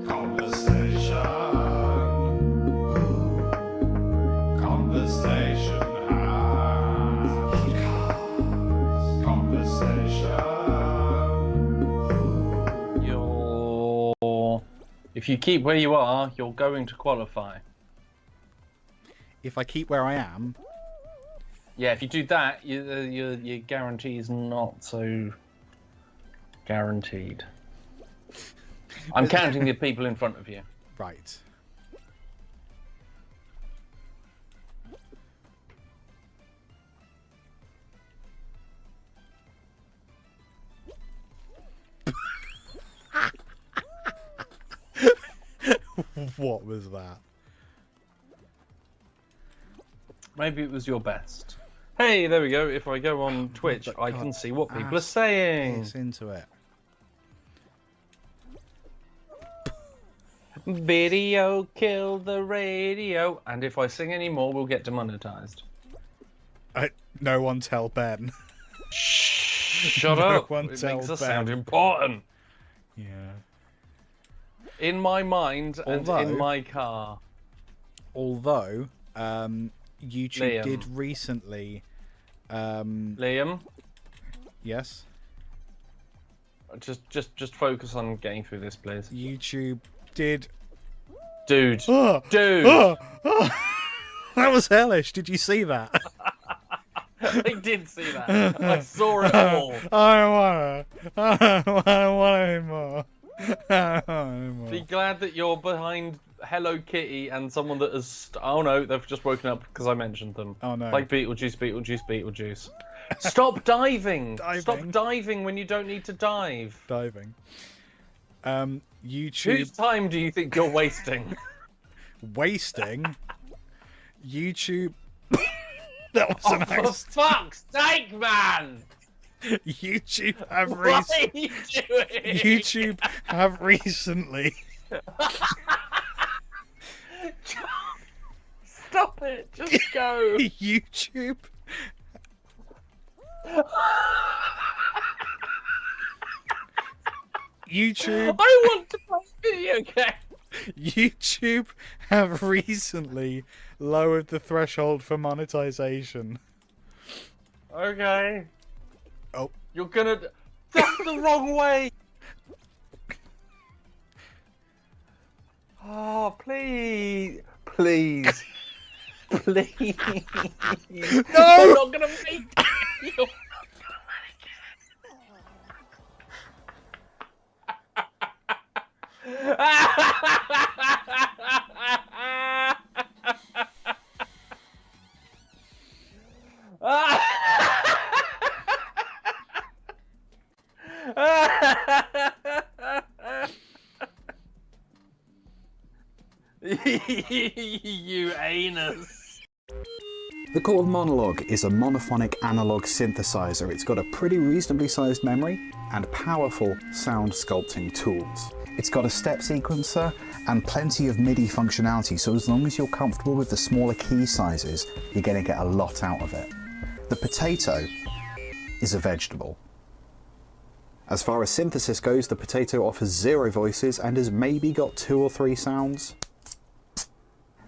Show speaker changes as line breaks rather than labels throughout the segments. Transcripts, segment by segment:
Conversation. Conversation.
If you keep where you are, you're going to qualify.
If I keep where I am?
Yeah, if you do that, your guarantee is not so guaranteed. I'm counting the people in front of you.
Right. What was that?
Maybe it was your best. Hey, there we go. If I go on Twitch, I can see what people are saying.
It's into it.
Video kill the radio. And if I sing any more, we'll get demonetized.
No one tell Ben.
Shut
No
up.
one
It
tell
makes us
Ben.
sound important.
Yeah.
In my mind and in my car.
Although, YouTube
Liam.
did recently...
Liam?
Yes?
Just focus on getting through this, please.
YouTube did...
Dude.
Dude! That was hellish. Did you see that?
I did see that. I saw it all.
I don't want anymore.
Be glad that you're behind Hello Kitty and someone that has... Oh no, they've just woken up because I mentioned them.
Oh no.
Like Beetlejuice, Beetlejuice, Beetlejuice. Stop diving! Stop
Diving.
diving when you don't need to dive.
Diving. YouTube...
Whose time do you think you're wasting?
Wasting? YouTube... That was an
For
accident.
fuck's sake, man!
YouTube have
What are you doing?
YouTube have recently...
Stop it! Just go!
YouTube... YouTube...
I want to play video games!
YouTube have recently lowered the threshold for monetization.
Okay.
Oh.
You're gonna... That's the wrong way! Oh, please. Please. Please.
No!
I'm not gonna make it! You're you anus.
The Court of Monologue is a monophonic analog synthesizer. It's got a pretty reasonably sized memory and powerful sound sculpting tools. It's got a step sequencer and plenty of MIDI functionality, so as long as you're comfortable with the smaller key sizes, you're going to get a lot out of it. The potato is a vegetable. As far as synthesis goes, the potato offers 0 voices and has maybe got 2 or 3 sounds.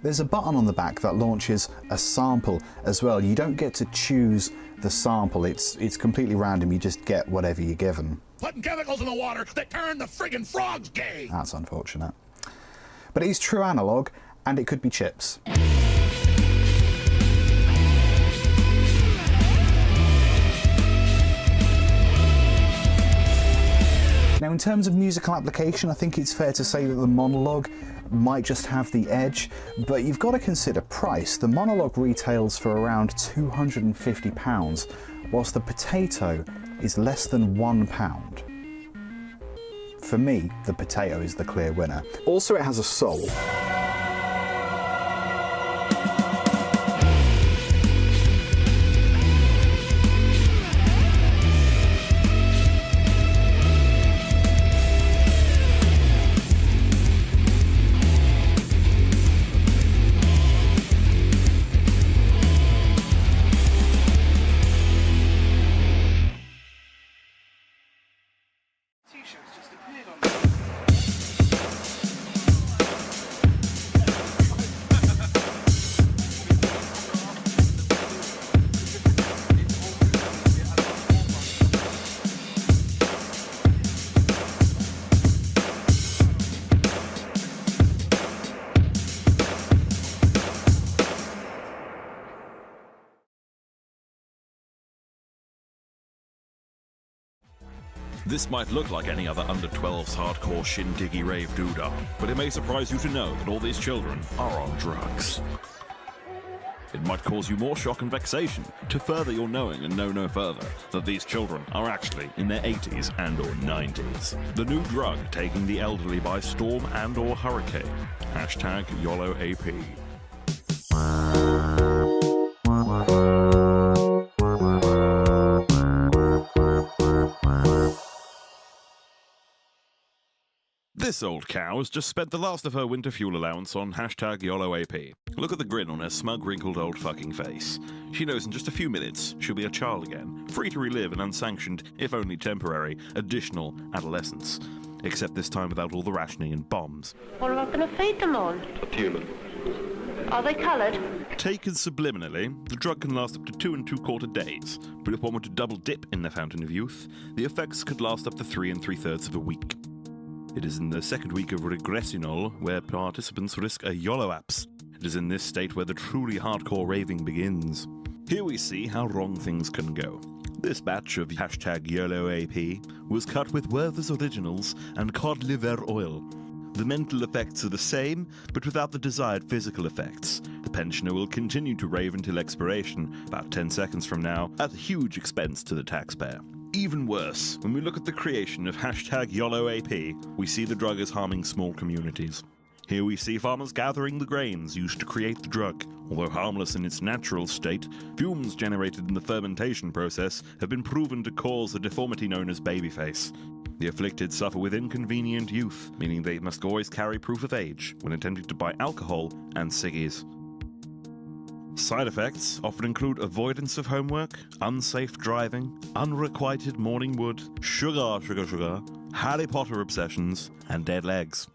There's a button on the back that launches a sample as well. You don't get to choose the sample, it's completely random, you just get whatever you're given.
Putting chemicals in the water that turn the friggin' frogs gay!
That's unfortunate. But it is true analog, and it could be chips. Now, in terms of musical application, I think it's fair to say that the Monologue might just have the edge, but you've got to consider price. The Monologue retails for around £250, whilst the potato is less than £1. For me, the potato is the clear winner. Also, it has a soul.
This might look like any other under-12's hardcore shindiggy rave doodah, but it may surprise you to know that all these children are on drugs. It might cause you more shock and vexation to further your knowing and know no further that these children are actually in their 80s and or 90s. The new drug taking the elderly by storm and or hurricane. Hashtag YOLOAP. This old cow has just spent the last of her winter fuel allowance on hashtag YOLOAP. Look at the grin on her smug, wrinkled old fucking face. She knows in just a few minutes she'll be a child again, free to relive an unsanctioned, if only temporary, additional adolescence. Except this time without all the rationing and bombs.
What am I going to feed them on?
A human.
Are they coloured?
Taken subliminally, the drug can last up to 2 2/4 days, but if one were to double dip in the fountain of youth, the effects could last up to 3 3/3 of a week. It is in the second week of regressionol where participants risk a YOLOAPS. It is in this state where the truly hardcore raving begins. Here we see how wrong things can go. This batch of hashtag YOLOAP was cut with Werther's Originals and cod liver oil. The mental effects are the same, but without the desired physical effects. The pensioner will continue to rave until expiration, about 10 seconds from now, at a huge expense to the taxpayer. Even worse, when we look at the creation of hashtag YOLOAP, we see the drug as harming small communities. Here we see farmers gathering the grains used to create the drug. Although harmless in its natural state, fumes generated in the fermentation process have been proven to cause a deformity known as babyface. The afflicted suffer with inconvenient youth, meaning they must always carry proof of age when attempting to buy alcohol and ciggies. Side effects often include avoidance of homework, unsafe driving, unrequited morning wood, sugar, Harry Potter obsessions, and dead legs.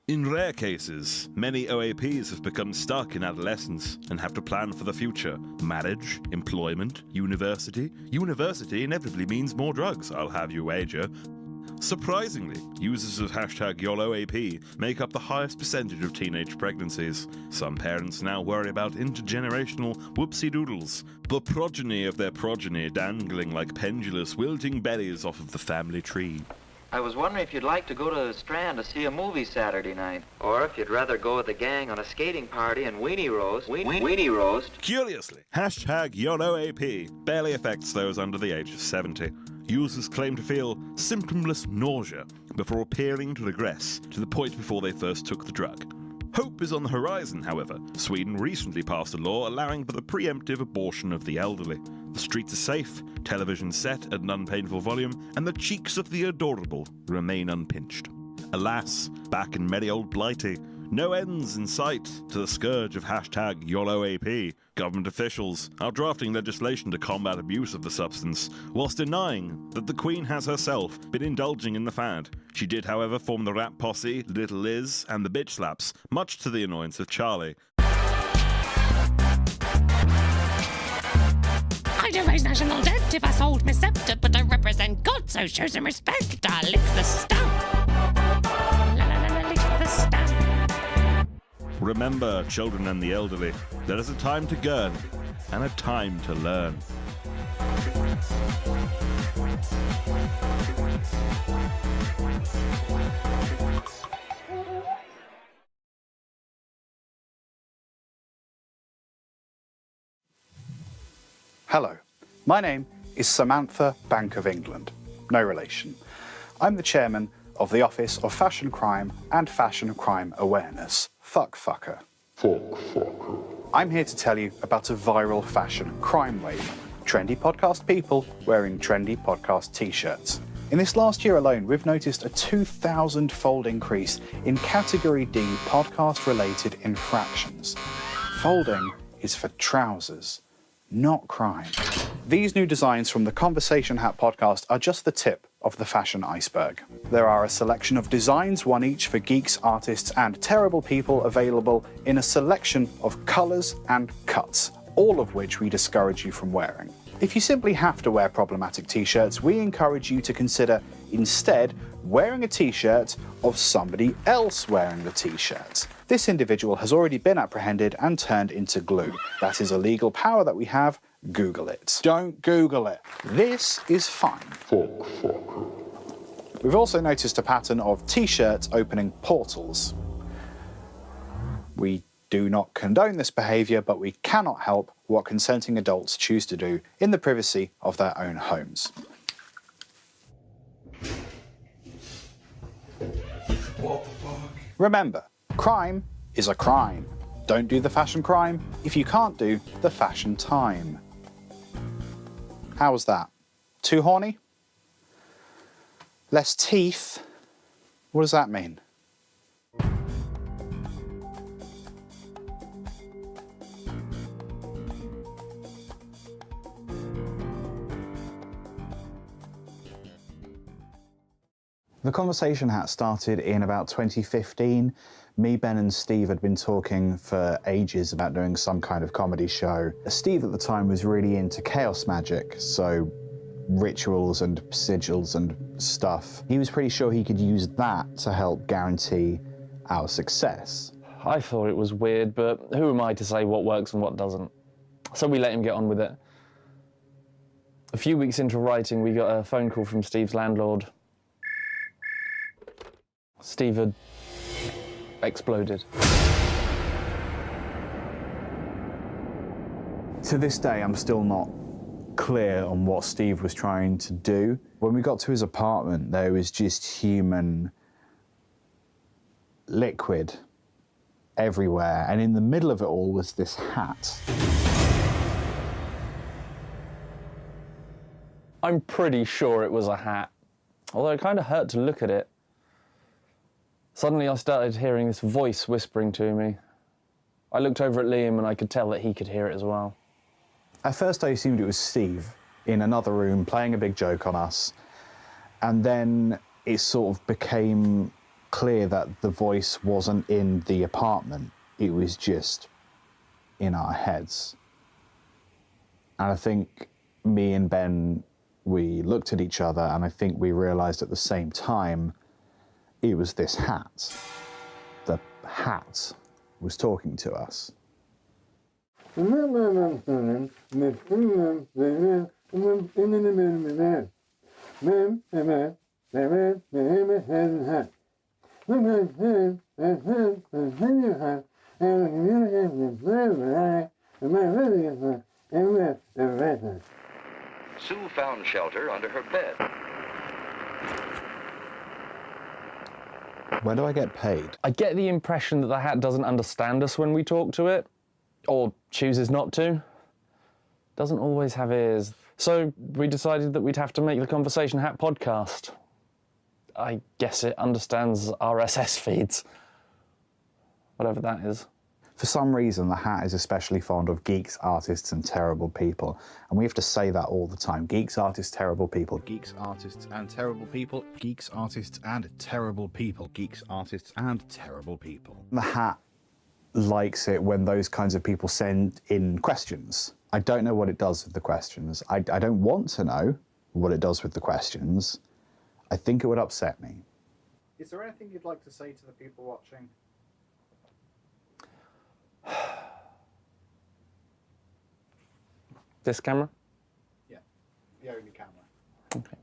In rare cases, many OAPs have become stuck in adolescence and have to plan for the future. Marriage, employment, university. University inevitably means more drugs, I'll have you wager. Surprisingly, users of hashtag YOLOAP make up the highest percentage of teenage pregnancies. Some parents now worry about intergenerational whoopsie-doodles, the progeny of their progeny dangling like pendulous, wilting berries off of the family tree.
I was wondering if you'd like to go to the Strand to see a movie Saturday night. Or if you'd rather go with the gang on a skating party and weenie roast. Weenie roast.
Curiously, hashtag YOLOAP barely affects those under the age of 70. Users claim to feel symptomless nausea before appearing to regress to the point before they first took the drug. Hope is on the horizon, however. Sweden recently passed a law allowing for the preemptive abortion of the elderly. The streets are safe, television set at an unpainful volume, and the cheeks of the adorable remain unpinched. Alas, back in merry old Blighty, no ends in sight to the scourge of hashtag YOLOAP. Government officials are drafting legislation to combat abuse of the substance, whilst denying that the Queen has herself been indulging in the fad. She did, however, form the rap posse, Little Liz, and the Bitch Slaps, much to the annoyance of Charlie.
I don't raise national debt if I sold my scepter, but I represent God, so show some respect. I lick the stamp. La la la la, lick the stamp.
Remember, children and the elderly, there is a time to gurn and a time to learn.
Hello, my name is Samantha Bank of England, no relation. I'm the chairman of the Office of Fashion Crime and Fashion Crime Awareness. Fucker. I'm here to tell you about a viral fashion crime wave. Trendy podcast people wearing trendy podcast t-shirts. In this last year alone, we've noticed a 2,000-fold increase in Category D podcast-related infractions. Folding is for trousers, not crime. These new designs from the Conversation Hat podcast are just the tip of the fashion iceberg. There are a selection of designs, one each for geeks, artists, and terrible people, available in a selection of colours and cuts, all of which we discourage you from wearing. If you simply have to wear problematic t-shirts, we encourage you to consider instead wearing a t-shirt of somebody else wearing the t-shirt. This individual has already been apprehended and turned into glue. That is a legal power that we have. Google it. Don't Google it. This is fine. We've also noticed a pattern of t-shirts opening portals. We do not condone this behaviour, but we cannot help what consenting adults choose to do in the privacy of their own homes.
What the fuck?
Remember, crime is a crime. Don't do the fashion crime if you can't do the fashion time. How was that? Too horny? Less teeth? What does that mean? The conversation hat started in about 2015. Me, Ben and Steve had been talking for ages about doing some kind of comedy show. Steve at the time was really into chaos magic, so rituals and sigils and stuff. He was pretty sure he could use that to help guarantee our success.
I thought it was weird, but who am I to say what works and what doesn't? So we let him get on with it. A few weeks into writing, we got a phone call from Steve's landlord. Steve had exploded.
To this day, I'm still not clear on what Steve was trying to do. When we got to his apartment, there was just human liquid everywhere, and in the middle of it all was this hat.
I'm pretty sure it was a hat, although it kind of hurt to look at it. Suddenly I started hearing this voice whispering to me. I looked over at Liam and I could tell that he could hear it as well.
At first I assumed it was Steve in another room playing a big joke on us, and then it sort of became clear that the voice wasn't in the apartment, it was just in our heads. And I think me and Ben, we looked at each other and I think we realised at the same time it was this hat. The hat was talking to us.
Sue found shelter under her bed.
When do I get paid?
I get the impression that the hat doesn't understand us when we talk to it, or chooses not to. Doesn't always have ears. So we decided that we'd have to make the Conversation Hat podcast. I guess it understands RSS feeds. Whatever that is.
For some reason, the hat is especially fond of geeks, artists, and terrible people. And we have to say that all the time. Geeks, artists, terrible people.
Geeks, artists, and terrible people. Geeks, artists, and terrible people. Geeks, artists, and terrible people.
The hat likes it when those kinds of people send in questions. I don't know what it does with the questions. I don't want to know what it does with the questions. I think it would upset me.
Is there anything you'd like to say to the people watching?
This camera?
Yeah, the only camera.
Okay.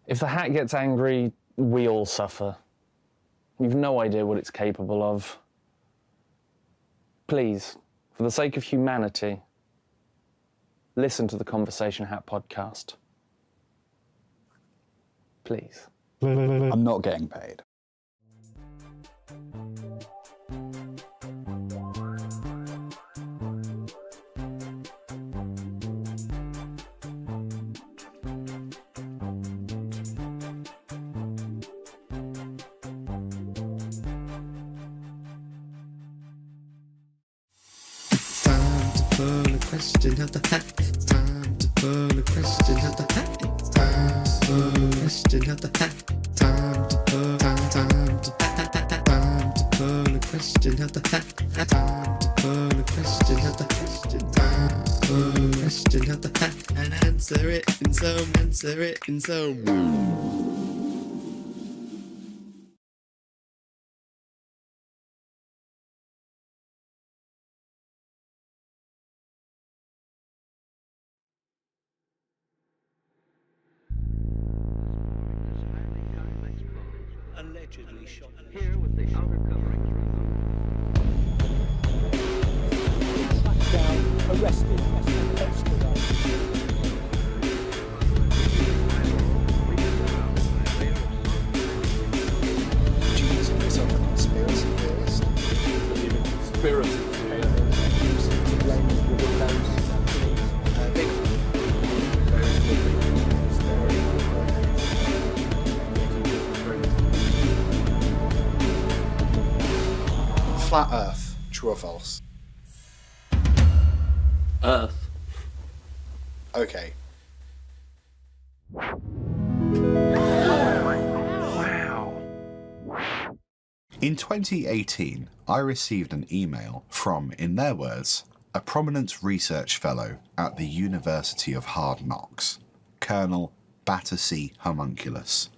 If the hat gets angry, we all suffer. You've no idea what it's capable of. Please, for the sake of humanity, listen to the Conversation Hat podcast. Please.
I'm not getting paid.
Question of the hat. It's time to pull a question of the hat. It's time to pull a question of the hat. Time to pull, time to pull a question of the hat. Time to pull a question of the question. Time to pull a question of the hat and answer it in so.
allegedly shot.
Here with the outer covering
Down, arrested, extradited.
Do you consider yourself a conspiracy theorist?
Conspiracy.
Flat Earth, true or false?
Earth.
Okay. In 2018, I received an email from, in their words, a prominent research fellow at the University of Hard Knocks, Colonel Battersea Homunculus.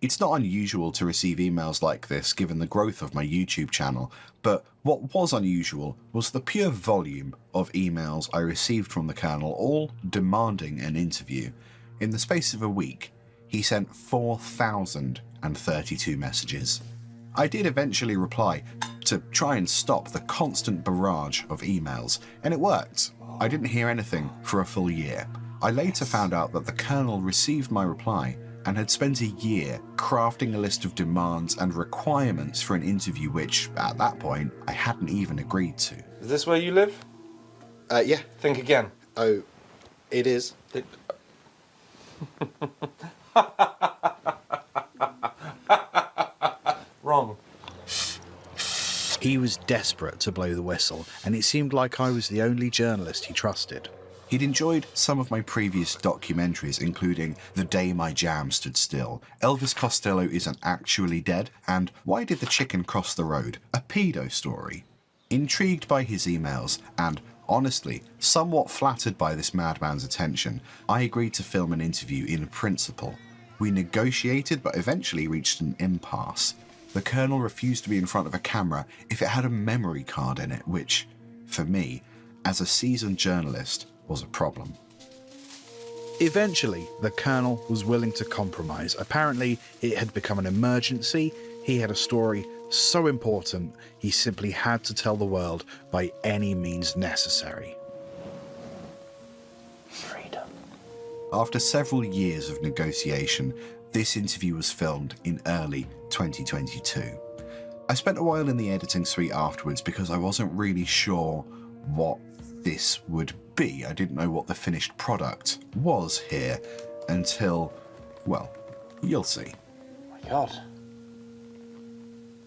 It's not unusual to receive emails like this given the growth of my YouTube channel, but what was unusual was the pure volume of emails I received from the Colonel, all demanding an interview. In the space of a week, he sent 4,032 messages. I did eventually reply to try and stop the constant barrage of emails, and it worked. I didn't hear anything for a full year. I later found out that the Colonel received my reply and had spent a year crafting a list of demands and requirements for an interview which, at that point, I hadn't even agreed to.
Is this where you live?
Yeah.
Think again.
Oh, it is.
Wrong.
He was desperate to blow the whistle, and it seemed like I was the only journalist he trusted.
He'd enjoyed some of my previous documentaries, including The Day My Jam Stood Still, Elvis Costello Isn't Actually Dead, and Why Did the Chicken Cross the Road? A pedo story. Intrigued by his emails, and honestly, somewhat flattered by this madman's attention, I agreed to film an interview in principle. We negotiated but eventually reached an impasse. The Colonel refused to be in front of a camera if it had a memory card in it, which, for me, as a seasoned journalist, was a problem.
Eventually, the Colonel was willing to compromise. Apparently, it had become an emergency. He had a story so important, he simply had to tell the world by any means necessary.
Freedom.
After several years of negotiation, this interview was filmed in early 2022. I spent a while in the editing suite afterwards because I wasn't really sure what this would be. I didn't know what the finished product was here until, well, you'll see.
Oh my god.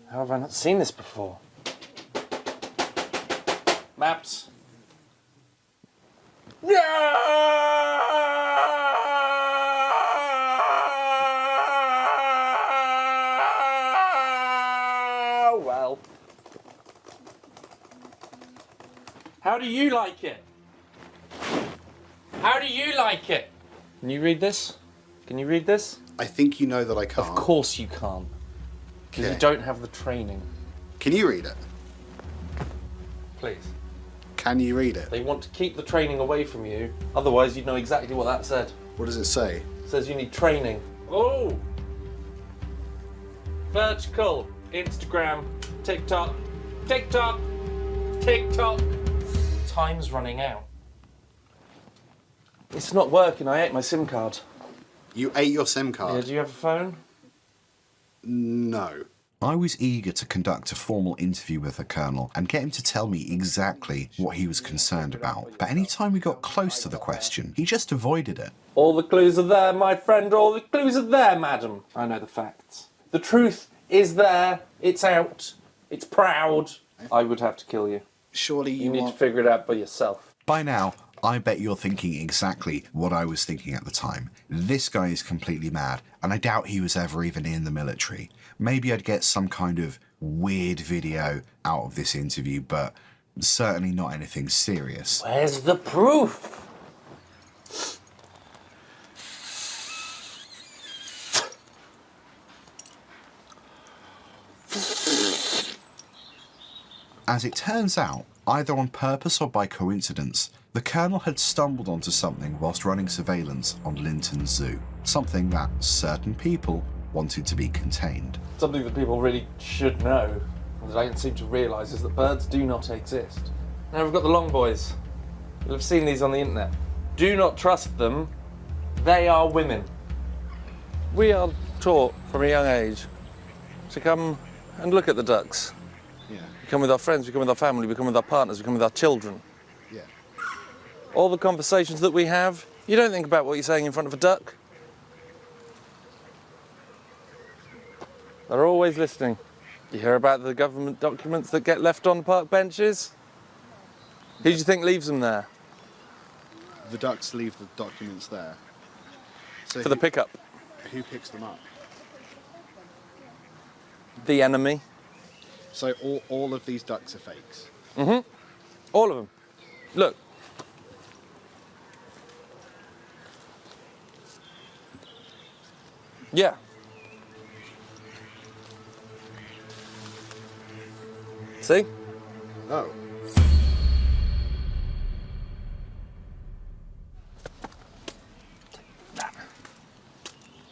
How have I not seen this before? Maps. Well. How do you like it? How do you like it? Can you read this? Can you read this?
I think you know that I can't.
Of course you can't. Because you don't have the training.
Can you read it?
Please.
Can you read it?
They want to keep the training away from you, otherwise you'd know exactly what that said.
What does it say?
It says you need training. Oh! Vertical, Instagram, TikTok, TikTok, TikTok. Time's running out. It's not working, I ate my SIM card.
You ate your SIM card?
Yeah, do you have a phone?
No. I was eager to conduct a formal interview with the Colonel and get him to tell me exactly what he was concerned about. But any time we got close to the question, he just avoided it.
All the clues are there, my friend, all the clues are there, madam. I know the facts. The truth is there, it's out, it's proud. I would have to kill you.
Surely
you need to figure it out by yourself.
By now, I bet you're thinking exactly what I was thinking at the time. This guy is completely mad, and I doubt he was ever even in the military. Maybe I'd get some kind of weird video out of this interview, but certainly not anything serious.
Where's the proof?
As it turns out, either on purpose or by coincidence, the Colonel had stumbled onto something whilst running surveillance on Linton Zoo. Something that certain people
wanted to be contained.
Something that people really should know, and that I don't seem to realise, is that birds do not exist. Now we've got the long boys. You'll have seen these on the internet. Do not trust them. They are women. We are taught from a young age to come and look at the ducks.
Yeah.
We come with our friends, we come with our family, we come with our partners, we come with our children.
Yeah.
All the conversations that we have, you don't think about what you're saying in front of a duck. They're always listening. You hear about the government documents that get left on park benches? Who do you think leaves them there?
The ducks leave the documents there. So
For the pickup.
Who picks them up?
The enemy.
So all of these ducks are fakes?
Mm-hmm. All of them. Look. Yeah. See?
Oh.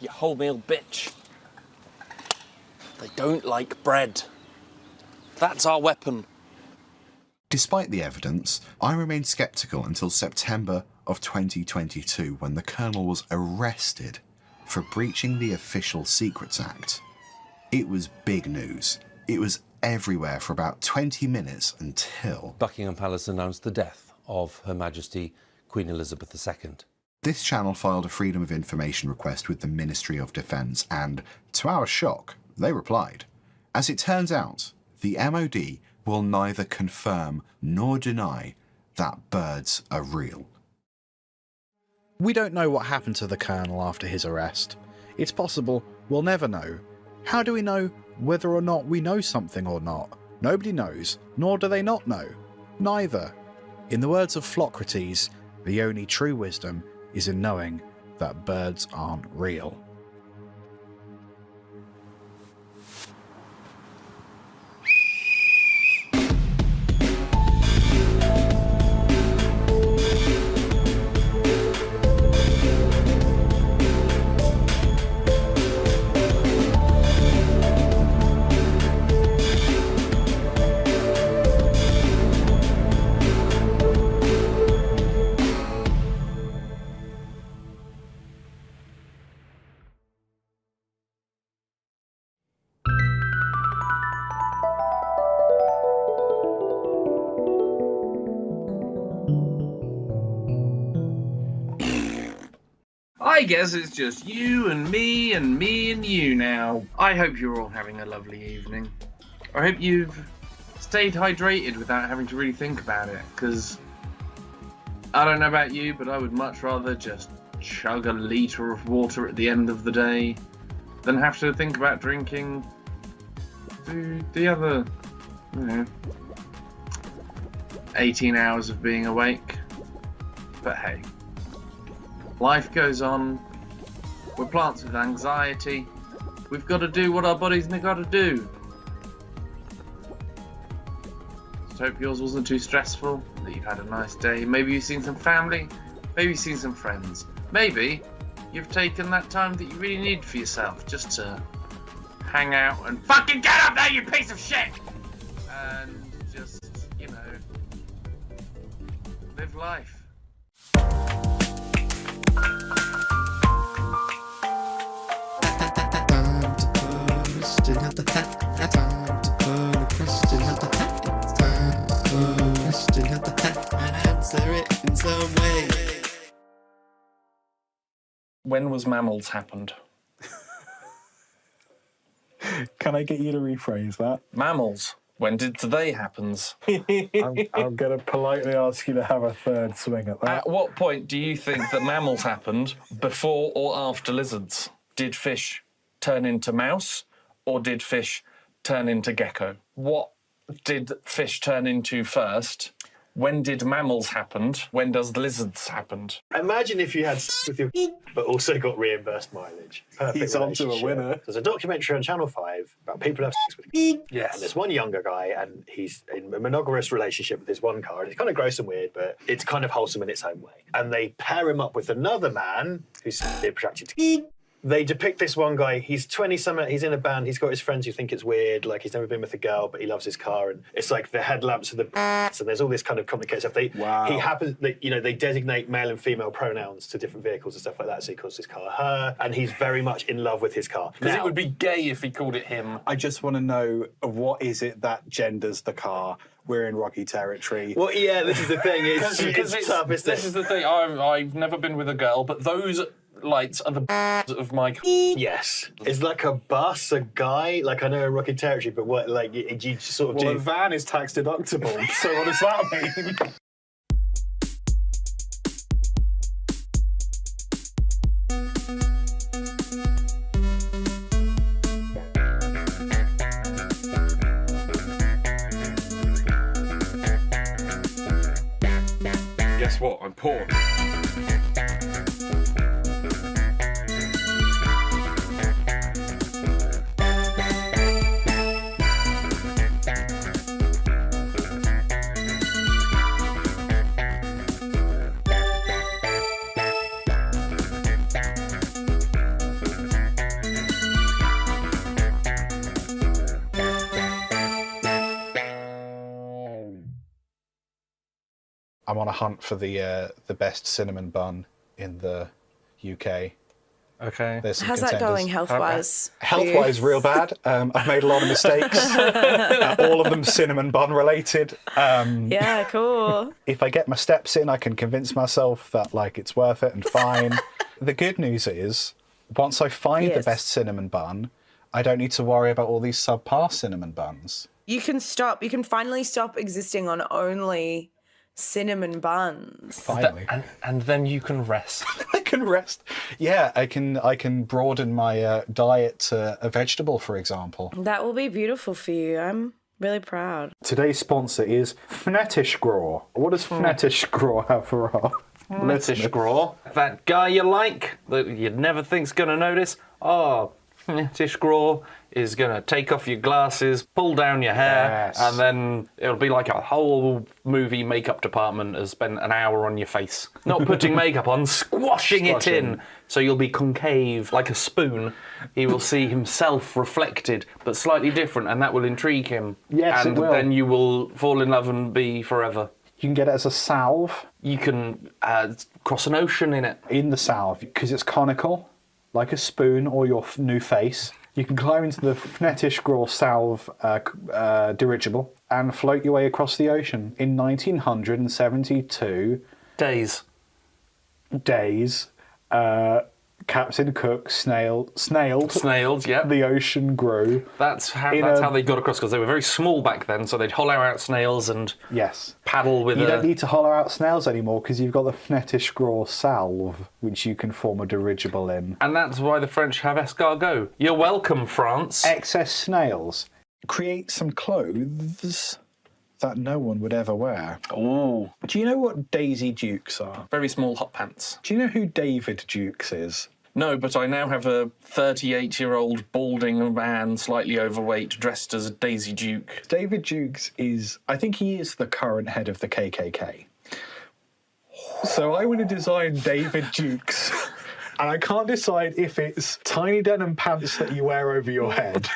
You wholemeal bitch. They don't like bread. That's our weapon.
Despite the evidence, I remained sceptical until September of 2022 when the Colonel was arrested for breaching the Official Secrets Act. It was big news. It was everywhere for about 20 minutes until
Buckingham Palace announced the death of Her Majesty Queen Elizabeth II.
This channel filed a Freedom of Information request with the Ministry of Defence and, to our shock, they replied. As it turns out, the MOD will neither confirm nor deny that birds are real. We don't know what happened to the Colonel after his arrest. It's possible we'll never know. How do we know whether or not we know something or not? Nobody knows, nor do they not know. Neither. In the words of Philocrates, the only true wisdom is in knowing that birds aren't real.
I guess it's just you and me and you now. I hope you're all having a lovely evening. I hope you've stayed hydrated without having to really think about it, because I don't know about you, but I would much rather just chug a litre of water at the end of the day than have to think about drinking the other, 18 hours of being awake. But hey. Life goes on. We're plants with anxiety. We've got to do what our bodies got to do. Just hope yours wasn't too stressful, that you've had a nice day. Maybe you've seen some family. Maybe you've seen some friends. Maybe you've taken that time that you really need for yourself just to hang out and fucking get up there, you piece of shit! And just, live life.
Question at the hat. Time to put a question at the hat. It's time to put a question at the hat and answer it in some way.
When was mammals happened?
Can I get you to rephrase that?
Mammals. When did they happen?
I'm going to politely ask you to have a third swing at that.
At what point do you think that mammals happened, before or after lizards? Did fish turn into mouse, or did fish turn into gecko? What did fish turn into first? When did mammals happen? When does lizards happen?
Imagine if you had sex with your but also got reimbursed mileage. Perfect.
He's on to a winner.
There's a documentary on Channel 5 about people who have sex with
Yes.
And there's one younger guy, and he's in a monogamous relationship with this one car, and it's kind of gross and weird, but it's kind of wholesome in its own way. And they pair him up with another man who's attracted to they depict this one guy. He's 20-something. He's in a band. He's got his friends who think it's weird. Like, he's never been with a girl, but he loves his car. And it's like the headlamps are and there's all this kind of complicated stuff. He happens, they designate male and female pronouns to different vehicles and stuff like that. So he calls his car her, and he's very much in love with his car.
Because it would be gay if he called it him.
I just want to know, what is it that genders the car? We're in rocky territory.
Well, yeah, this is the thing. It's tough, isn't it?
This is the thing. I've never been with a girl, but those lights are the of my car.
Yes. Is like a bus, a guy? Like, I know rocky territory, but what, like, you sort of
a van is tax deductible, so what does that mean?
Guess what? I'm poor.
I'm on a hunt for the best cinnamon bun in the UK.
Okay.
There's some
How's that
contenders.
going health-wise?
Health-wise, real bad. I've made a lot of mistakes. All of them cinnamon bun related.
Yeah, cool.
If I get my steps in, I can convince myself that like it's worth it and fine. The good news is, once I find the best cinnamon bun, I don't need to worry about all these subpar cinnamon buns.
You can finally stop existing on only cinnamon buns.
Finally.
And then you can rest.
I can rest. Yeah, I can broaden my diet to a vegetable, for example.
That will be beautiful for you. I'm really proud.
Today's sponsor is Fnetish-Graw. What does Fnetish-Graw have for our
Fnetish-Graw. That guy you like, that you'd never think's gonna notice. Oh, Fnetish-Graw is gonna take off your glasses, pull down your hair, and then it'll be like a whole movie makeup department has spent an hour on your face. Not putting makeup on, squashing it in. So you'll be concave, like a spoon. He will see himself reflected, but slightly different, and that will intrigue him.
Yes,
and
it will.
then you will fall in love and be forever.
You can get it as a salve.
You can cross an ocean in it.
In the salve, because it's conical, like a spoon or your new face. You can climb into the Fnetish-Graw salve dirigible and float your way across the ocean. In 1972...
Days,
Captain Cook snailed,
yeah.
the ocean grew.
That's how they got across, because they were very small back then, so they'd hollow out snails and paddle with
You don't need to hollow out snails anymore, because you've got the Fnetish-Graw salve, which you can form a dirigible in.
And that's why the French have escargot. You're welcome, France.
Excess snails. Create some clothes that no one would ever wear.
Ooh.
Do you know what Daisy Dukes are?
Very small hot pants.
Do you know who David Dukes is?
No, but I now have a 38-year-old balding man, slightly overweight, dressed as a Daisy Duke.
David Dukes is, I think he is the current head of the KKK. So I want to design David Dukes, and I can't decide if it's tiny denim pants that you wear over your head,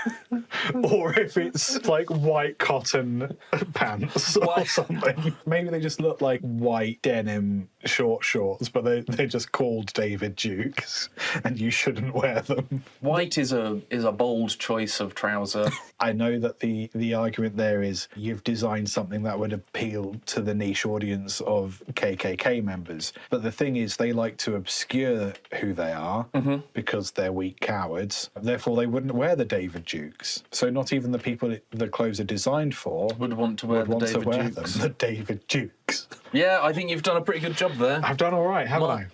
or if it's like white cotton pants or something. Maybe they just look like white denim short shorts, but they're just called David Dukes, and you shouldn't wear them.
White is a bold choice of trouser.
I know that the argument there is you've designed something that would appeal to the niche audience of KKK members, but the thing is they like to obscure who they are because they're weak cowards. Therefore, they wouldn't wear the David Dukes. So not even the people the clothes are designed for
would want to wear the David Dukes.
The David Dukes.
Yeah, I think you've done a pretty good job there.
I've done all right, haven't I?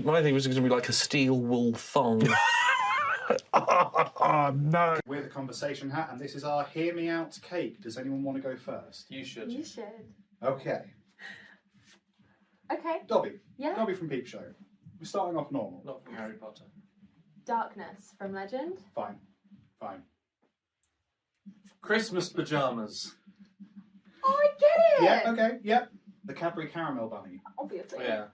My thing was going to be like a steel wool thong.
Oh, no. We're the conversation hat, and this is our Hear Me Out cake. Does anyone want to go first?
You should.
You should.
Okay.
Okay.
Dobby.
Yeah.
Dobby from Peep Show. We're starting off normal.
Not from Harry Potter.
Darkness from Legend.
Fine.
Christmas pyjamas.
Oh, I get it!
Yeah, okay, yeah. The Cadbury Caramel Bunny.
Obviously.
Yeah.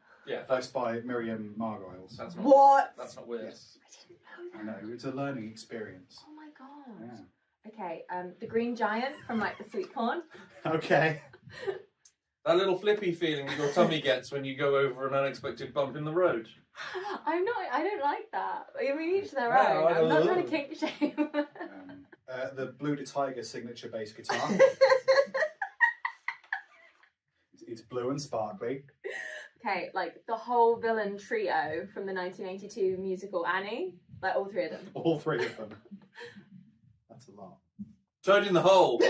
Voiced by Miriam Margoyles.
That's not,
What?
That's not weird.
Yes.
I didn't know
I know, it's a learning experience.
Oh my god. Okay, the green giant from like the sweet corn.
Okay.
That little flippy feeling your tummy gets when you go over an unexpected bump in the road.
I don't like that. I mean, each their
Wow,
own. I'm not trying to kink shame.
The Blue to Tiger signature bass guitar. It's blue and sparkly.
Okay, like the whole villain trio from the 1982 musical Annie. Like all three of them.
All three of them. That's a lot.
Toad in the hole.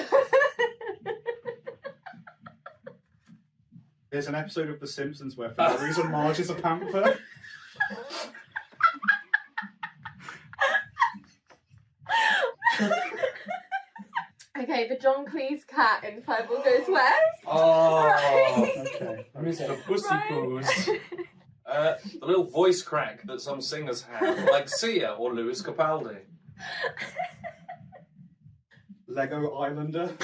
There's an episode of The Simpsons where for some reason Marge is a panther.
Okay, the John Cleese cat in Purple Goes West.
Oh,
Right.
Okay.
Mr. Pussy
Right.
Poos. The little voice crack that some singers have, like Sia or Lewis Capaldi.
Lego Islander.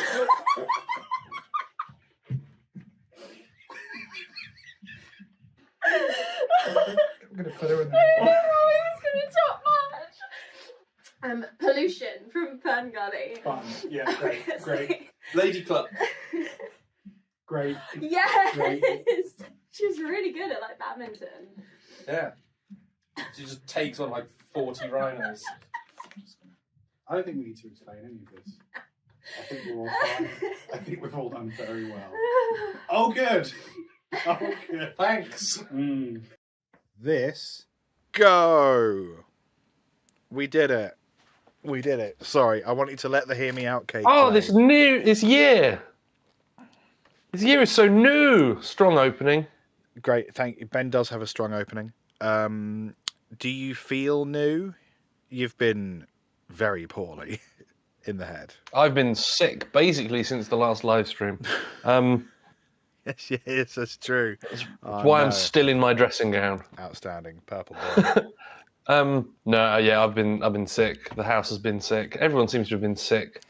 I'm gonna put her in the.
I didn't know he was going to top Marge. Pollution from Fern Gully.
Fun. Yeah, great, great,
Lady Club.
great.
Yes.
Great.
She's really good at like badminton.
Yeah. She just takes on like 40 rhinos.
I don't think we need to explain any of this. I think we're all fine. I think we've all done very well. Oh, good. Oh, good.
Thanks.
This. Go! We did it. We did it. Sorry, I wanted to let the Hear Me Out cake
Oh,
play.
this year. This year is so new. Strong opening.
Great, thank you. Ben does have a strong opening. Do you feel new? You've been very poorly in the head.
I've been sick basically since the last live stream.
Yes, that's true.
That's why I'm still in my dressing gown.
Outstanding, purple boy.
No, yeah, I've been sick. The house has been sick. Everyone seems to have been sick.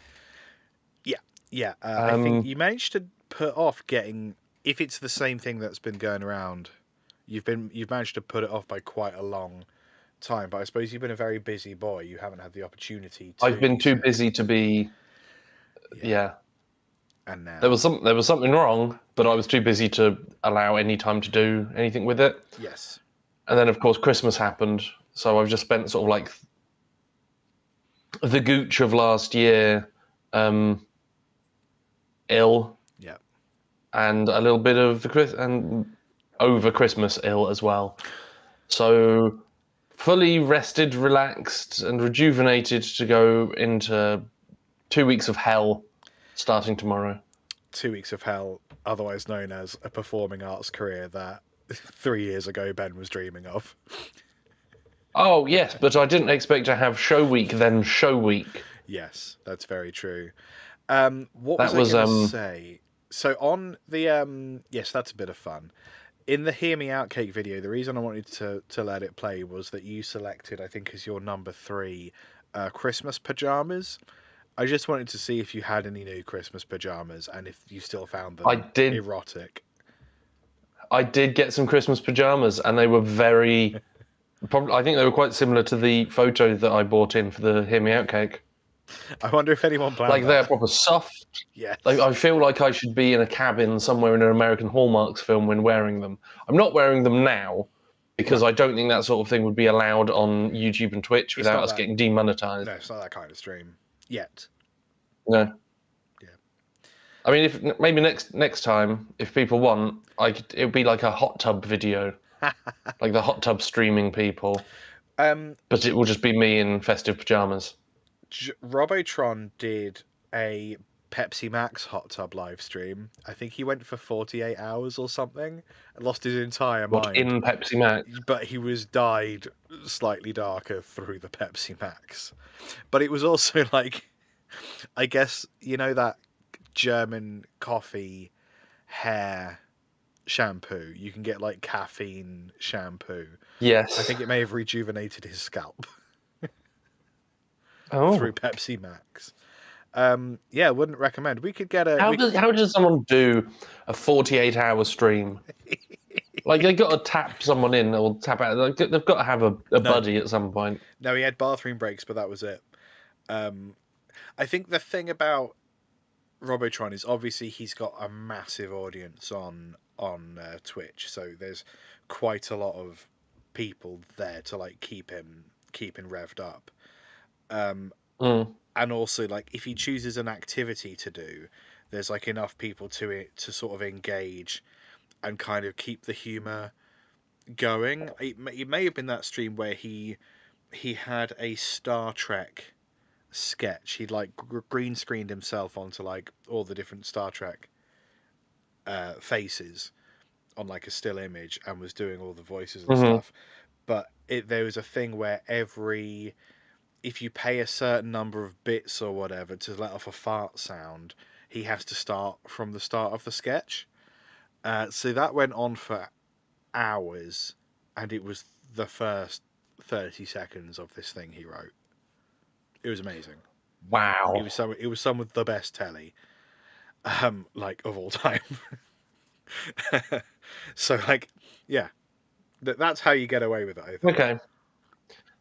Yeah. I think you managed to put off getting. If it's the same thing that's been going around, you've managed to put it off by quite a long time. But I suppose you've been a very busy boy. You haven't had the opportunity to.
I've been too busy to be. Yeah.
And now
There was something wrong, but I was too busy to allow any time to do anything with it.
Yes.
And then, of course, Christmas happened, so I've just spent sort of like the gooch of last year ill.
Yeah.
And a little bit of over Christmas ill as well. So fully rested, relaxed, and rejuvenated to go into 2 weeks of hell starting tomorrow.
2 weeks of hell, otherwise known as a performing arts career that 3 years ago Ben was dreaming of.
Oh, yes, but I didn't expect to have show week, then show week.
Yes, that's very true. What was I going to say? So on the yes, that's a bit of fun. In the Hear Me Out Cake video, the reason I wanted to let it play was that you selected, I think, as your number 3, Christmas pajamas. I just wanted to see if you had any new Christmas pajamas and if you still found them erotic.
I did get some Christmas pajamas, and they were very. I think they were quite similar to the photo that I bought in for the Hear Me Out cake.
I wonder if anyone planned
like
that.
they're proper soft.
Yes.
I feel like I should be in a cabin somewhere in an American Hallmarks film when wearing them. I'm not wearing them now because I don't think that sort of thing would be allowed on YouTube and Twitch without us getting demonetized.
No, it's not that kind of stream yet.
No.
Yeah.
I mean, if maybe next time, if people want, it would be like a hot tub video, like the hot tub streaming people. But it will just be me in festive pajamas.
Robotron did a Pepsi Max hot tub live stream. I think he went for 48 hours or something and lost his entire mind.
In Pepsi Max?
But he was dyed slightly darker through the Pepsi Max. But it was also like, I guess, you know that German coffee hair shampoo? You can get like caffeine shampoo.
Yes.
I think it may have rejuvenated his scalp.
Oh.
Through Pepsi Max. Yeah, wouldn't recommend. We could get a.
How does someone do a 48-hour stream? Like, they've got to tap someone in or tap out. Like, they've got to have a buddy at some point.
No, he had bathroom breaks, but that was it. I think the thing about Robotron is obviously he's got a massive audience on Twitch, so there's quite a lot of people there to like keep him revved up. And also, like, if he chooses an activity to do, there's like enough people to sort of engage and kind of keep the humor going. It may have been that stream where he had a Star Trek sketch. He'd like green screened himself onto like all the different Star Trek faces on like a still image and was doing all the voices and stuff. But there was a thing where if you pay a certain number of bits or whatever to let off a fart sound, he has to start from the start of the sketch. So that went on for hours, and it was the first 30 seconds of this thing he wrote. It was amazing.
Wow.
It was some of the best telly, like, of all time. So, like, yeah, that's how you get away with it, I think.
Okay.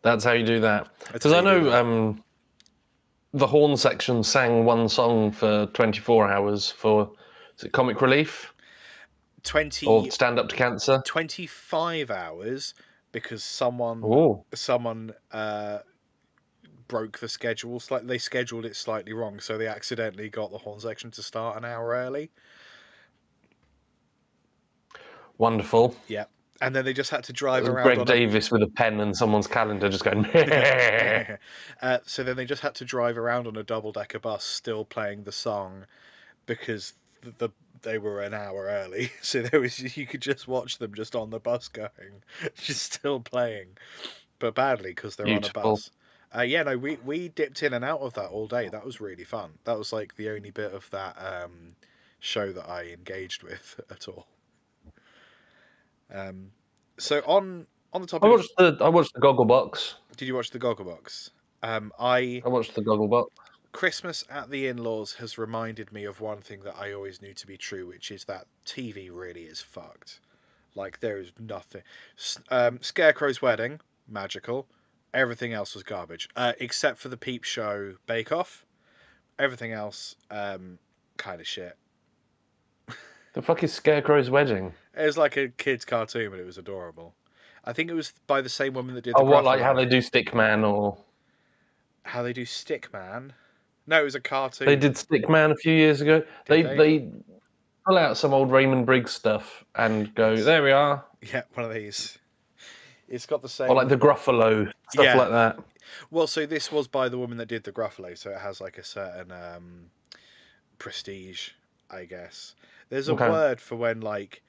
That's how you do that. Because I know the horn section sang one song for 24 hours for, is it Comic Relief?
20
or Stand Up to Cancer?
25 hours because someone broke the schedule. They scheduled it slightly wrong, so they accidentally got the horn section to start an hour early.
Wonderful.
Yeah. And then they just had to drive around.
Greg Davis with a pen and someone's calendar just going.
So then they just had to drive around on a double-decker bus, still playing the song, because they were an hour early. So you could just watch them just on the bus going, just still playing, but badly because they're
Beautiful.
on a bus. Yeah, no, we dipped in and out of that all day. That was really fun. That was like the only bit of that show that I engaged with at all. So on the topic,
I watched the Gogglebox.
Did you watch the Gogglebox?
I watched the Gogglebox.
Christmas at the in-laws has reminded me of one thing that I always knew to be true, which is that TV really is fucked. Like, there is nothing. Scarecrow's wedding, magical. Everything else was garbage, except for the Peep Show Bake Off. Everything else, kind of shit.
The fuck is Scarecrow's wedding?
It was like a kid's cartoon, but it was adorable. I think it was by the same woman that did.
Oh, what, like how they do Stickman or
how they do Stickman? No, it was a cartoon.
They did Stickman a few years ago. They pull out some old Raymond Briggs stuff and go, there we are.
Yeah, one of these. It's got the same.
Or like the Gruffalo, stuff like that.
Well, so this was by the woman that did the Gruffalo, so it has like a certain prestige, I guess. There's a word for when like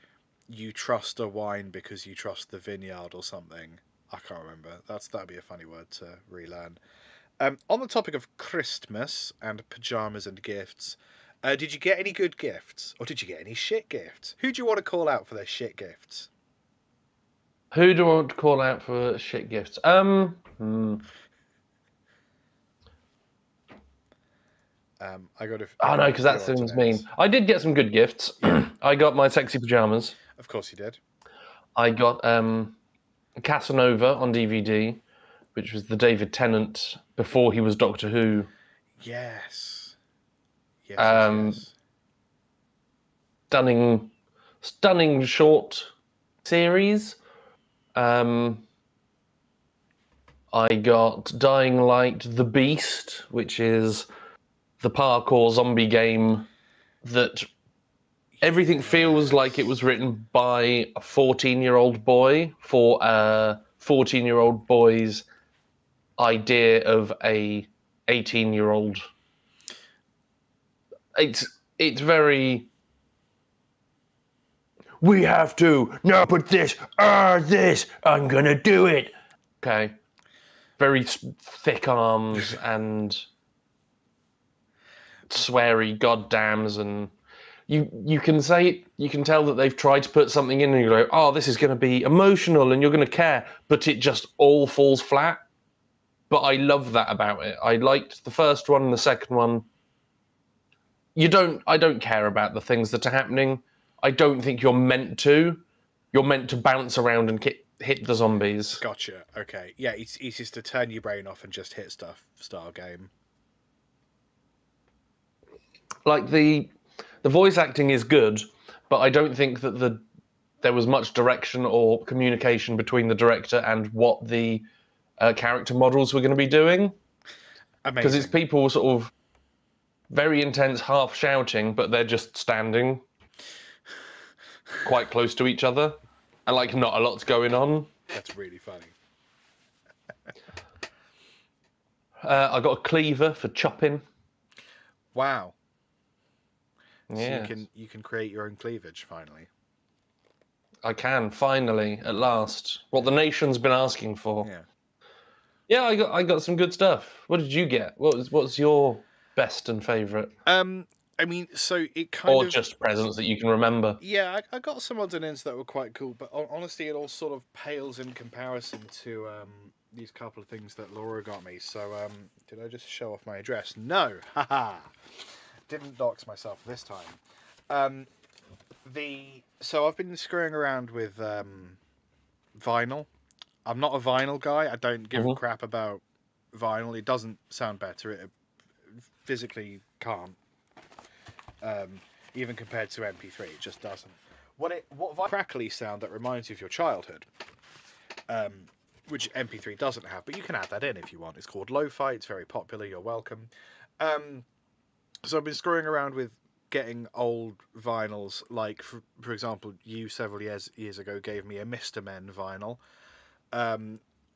you trust a wine because you trust the vineyard or something. I can't remember. That'd be a funny word to relearn. On the topic of Christmas and pajamas and gifts, did you get any good gifts? Or did you get any shit gifts? Who do you want to call out for their shit gifts?
Who do I want to call out for shit gifts?
I got
Oh no, because that seems mean. I did get some good gifts. I got my sexy pajamas.
Of course you did.
I got Casanova on DVD, which was the David Tennant before he was Doctor Who.
Yes.
Yes. Stunning short series. I got Dying Light: The Beast, which is the parkour zombie game that everything feels like it was written by a 14-year-old boy for a 14-year-old boy's idea of a 18-year-old. It's very. We have to now put this. I'm gonna do it. Okay. Very thick arms and sweary goddams, and you can say it, you can tell that they've tried to put something in and you go, oh, this is going to be emotional and you're going to care, but it just all falls flat. But I love that about it. I liked the first one and the second one. I don't care about the things that are happening. I don't think you're meant to, you're meant to bounce around and hit the zombies.
Gotcha. Okay. Yeah, it's just to turn your brain off and just hit stuff style game.
Like the voice acting is good, but I don't think that there was much direction or communication between the director and what the character models were going to be doing. Because it's people sort of very intense, half shouting, but they're just standing quite close to each other, and like not a lot's going on.
That's really funny.
I got a cleaver for chopping.
Wow.
Yeah.
So you can create your own cleavage finally.
I can finally, at last. What the nation's been asking for.
Yeah.
Yeah, I got some good stuff. What did you get? What's your best and favourite?
I mean, so it kind of...
Or just presents that you can remember.
Yeah, I got some odds and ends that were quite cool, but honestly, it all sort of pales in comparison to these couple of things that Laura got me. So, did I just show off my address? No! Haha! Didn't dox myself this time. So I've been screwing around with vinyl. I'm not a vinyl guy. I don't give a crap about vinyl. It doesn't sound better. It physically can't. Even compared to MP3, it just doesn't. What crackly sound that reminds you of your childhood, which MP3 doesn't have, but you can add that in if you want. It's called lo-fi. It's very popular. You're welcome. So I've been screwing around with getting old vinyls, like for example, you several years ago gave me a Mr. Men vinyl,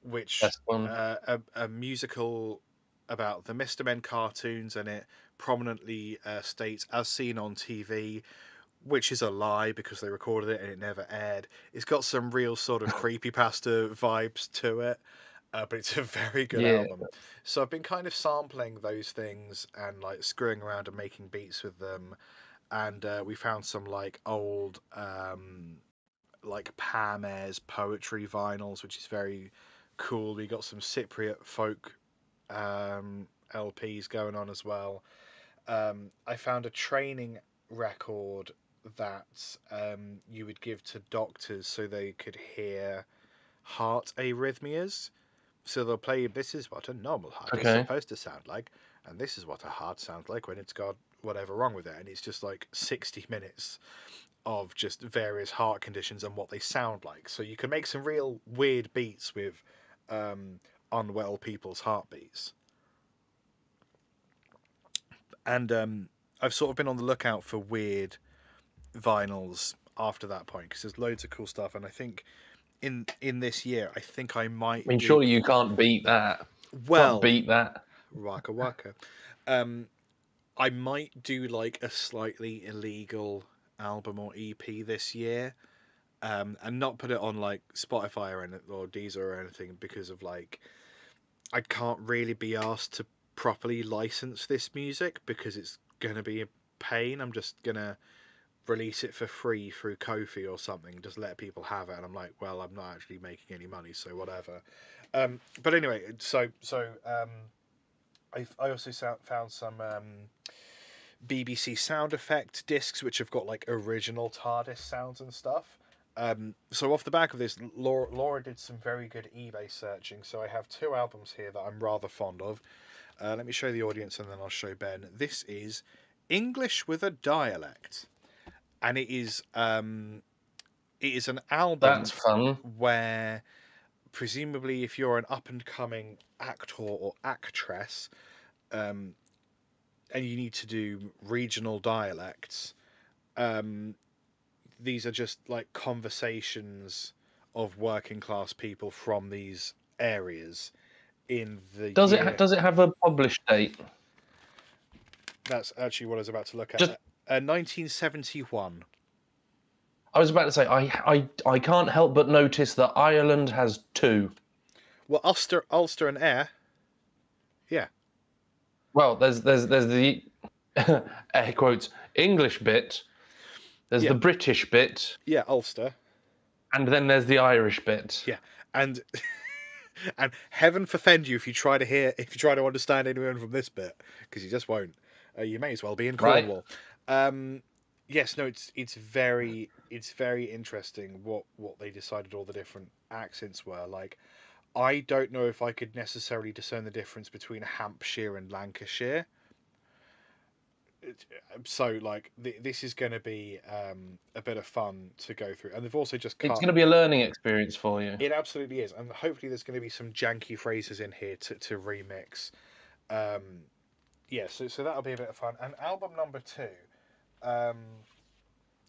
which a musical about the Mr. Men cartoons, and it prominently states "as seen on TV," which is a lie because they recorded it and it never aired. It's got some real sort of creepypasta vibes to it, but it's a very good album. So I've been kind of sampling those things and like screwing around and making beats with them. And we found some like old like Pam Ayres poetry vinyls, which is very cool. We got some Cypriot folk LPs going on as well. I found a training record that you would give to doctors so they could hear heart arrhythmias. So they'll play, this is what a normal heart is supposed to sound like, and this is what a heart sounds like when it's got whatever wrong with it. And it's just like 60 minutes of just various heart conditions and what they sound like. So you can make some real weird beats with unwell people's heartbeats. And I've sort of been on the lookout for weird vinyls after that point, because there's loads of cool stuff. And I think in this year, I think I might...
I mean, surely you can't beat that.
Well...
Can't beat that.
Waka waka. I might do like a slightly illegal album or EP this year, and not put it on like Spotify or Deezer or anything, because of like, I can't really be asked to properly license this music because it's gonna be a pain. I'm just gonna release it for free through Ko-fi or something, just let people have it, and I'm like, well, I'm not actually making any money, so whatever. But anyway, so I also found some BBC sound effect discs which have got like original TARDIS sounds and stuff. So off the back of this, Laura did some very good eBay searching. So I have two albums here that I'm rather fond of. Let me show the audience and then I'll show Ben. This is English with a Dialect, and it is an album.
That's fun.
Where presumably if you're an up and coming actor or actress, and you need to do regional dialects, these are just like conversations of working class people from these areas in the
Does it have a published date?
That's actually what I was about to look at.
Just...
1971.
I was about to say, I can't help but notice that Ireland has two.
Well, Ulster and Ayr. Yeah.
Well, there's the air quotes English bit. There's the British bit.
Yeah, Ulster.
And then there's the Irish bit.
Yeah, and and heaven forfend you if you try to understand anyone from this bit, because you just won't. You may as well be in Cornwall. Right. Yes, no, it's very interesting what they decided all the different accents were. Like, I don't know if I could necessarily discern the difference between Hampshire and Lancashire. So, like, this is going to be a bit of fun to go through, and they've also just cut.
It's going to be a learning experience for you.
It absolutely is, and hopefully there's going to be some janky phrases in here to remix. Yeah, so that'll be a bit of fun. And album number 2. I'm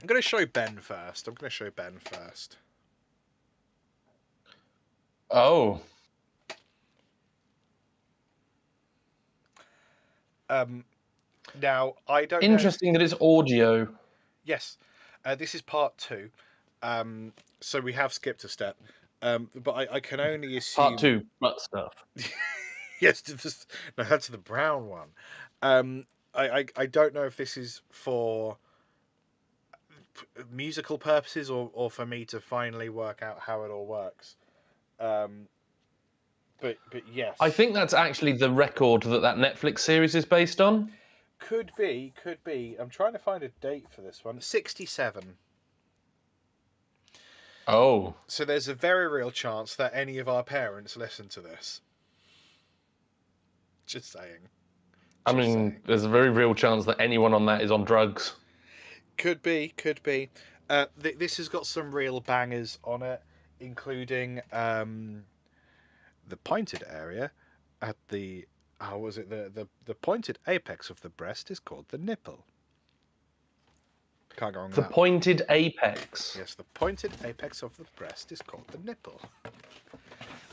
going to show Ben first.
Oh.
Now, I don't
Interesting that it's audio.
Yes. This is part 2. So we have skipped a step. But I can only assume...
Part 2, butt stuff.
Yes, no, that's the brown one. I don't know if this is for musical purposes or for me to finally work out how it all works. But yes.
I think that's actually the record that Netflix series is based on.
Could be. I'm trying to find a date for this one. 67.
Oh.
So there's a very real chance that any of our parents listen to this. Just saying.
I mean, there's a very real chance that anyone on that is on drugs.
Could be. This has got some real bangers on it, including the pointed area at the... How was it? The pointed apex of the breast is called the nipple. Can't go wrong with that.
The pointed apex.
Yes, the pointed apex of the breast is called the nipple.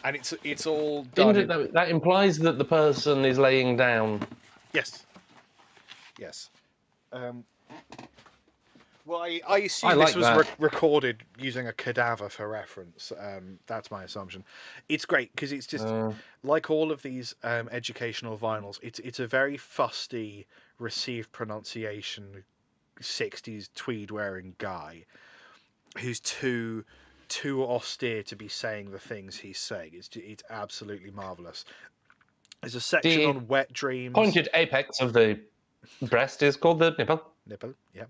And it's all done.
That implies that the person is laying down.
Yes. Well, I assume this was recorded using a cadaver for reference. That's my assumption. It's great because it's just like all of these educational vinyls. It's a very fusty, received pronunciation, 60s tweed wearing guy who's too austere to be saying the things he's saying. It's absolutely marvelous. There's a section on wet dreams.
Pointed apex of the breast is called the nipple.
Nipple, yeah.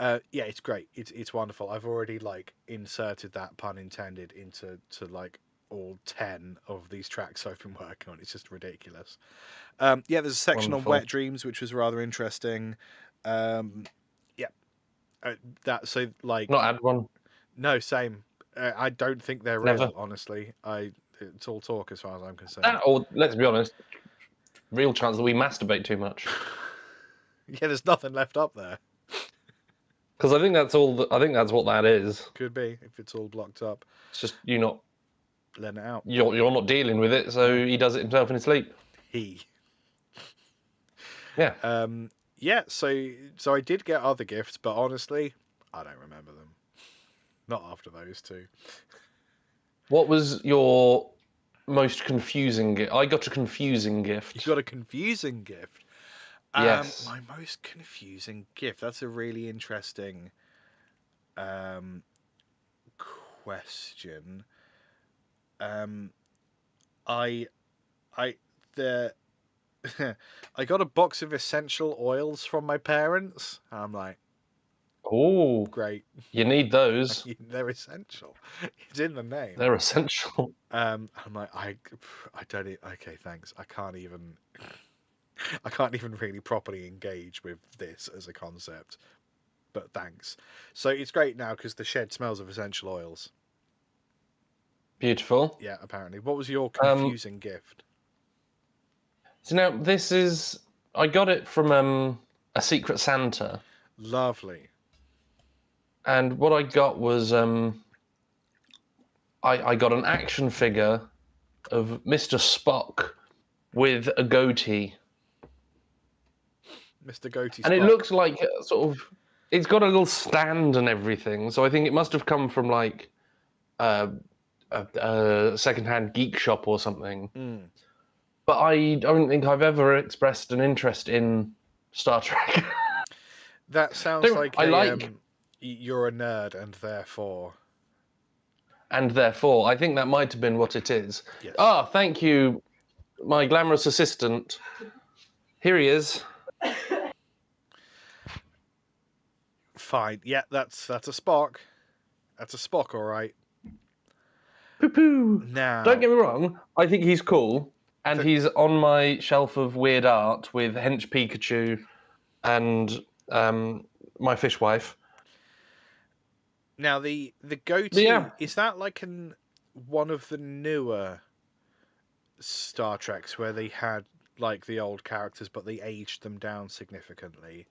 Yeah, it's great. It's wonderful. I've already inserted that, pun intended, into all 10 of these tracks I've been working on. It's just ridiculous. Yeah, there's a section on wet dreams which was rather interesting. Yeah, not
had one.
No, same. I don't think they're real. Honestly, it's all talk as far as I'm concerned.
Or let's be honest, real chance that we masturbate too much.
Yeah, there's nothing left up there.
Because I think that's all. I think that's what that is.
Could be if it's all blocked up.
It's just you not
letting it out.
You're not dealing with it, so he does it himself in his sleep.
Yeah. Yeah. So I did get other gifts, but honestly, I don't remember them. Not after those two.
What was your most confusing gift? I got a confusing gift.
You got a confusing gift?
Yes.
My most confusing gift. That's a really interesting question. I got a box of essential oils from my parents. I'm like,
oh,
great.
You need those.
They're essential. It's in the name.
They're essential.
I'm like, I don't. Okay, thanks. I can't even really properly engage with this as a concept, but thanks. So it's great now because the shed smells of essential oils.
Beautiful.
Yeah, apparently. What was your confusing gift?
So now I got it from a Secret Santa.
Lovely.
And what I got was I got an action figure of Mr. Spock with a goatee.
Mr. Goatee Spock.
And it looks like it's got a little stand and everything. So I think it must have come from a second-hand geek shop or something. But I don't think I've ever expressed an interest in Star Trek.
That sounds you're a nerd and therefore...
And therefore, I think that might have been what it is.
Yes.
Ah, thank you, my glamorous assistant. Here he is.
Fine. Yeah, that's a Spock. That's a Spock, all right.
Poo-poo.
Now,
Don't get me wrong, I think he's cool, and he's on my shelf of weird art with Hench Pikachu and my fishwife.
Now the goatee,
Yeah.
is that like one of the newer Star Treks where they had like the old characters but they aged them down significantly?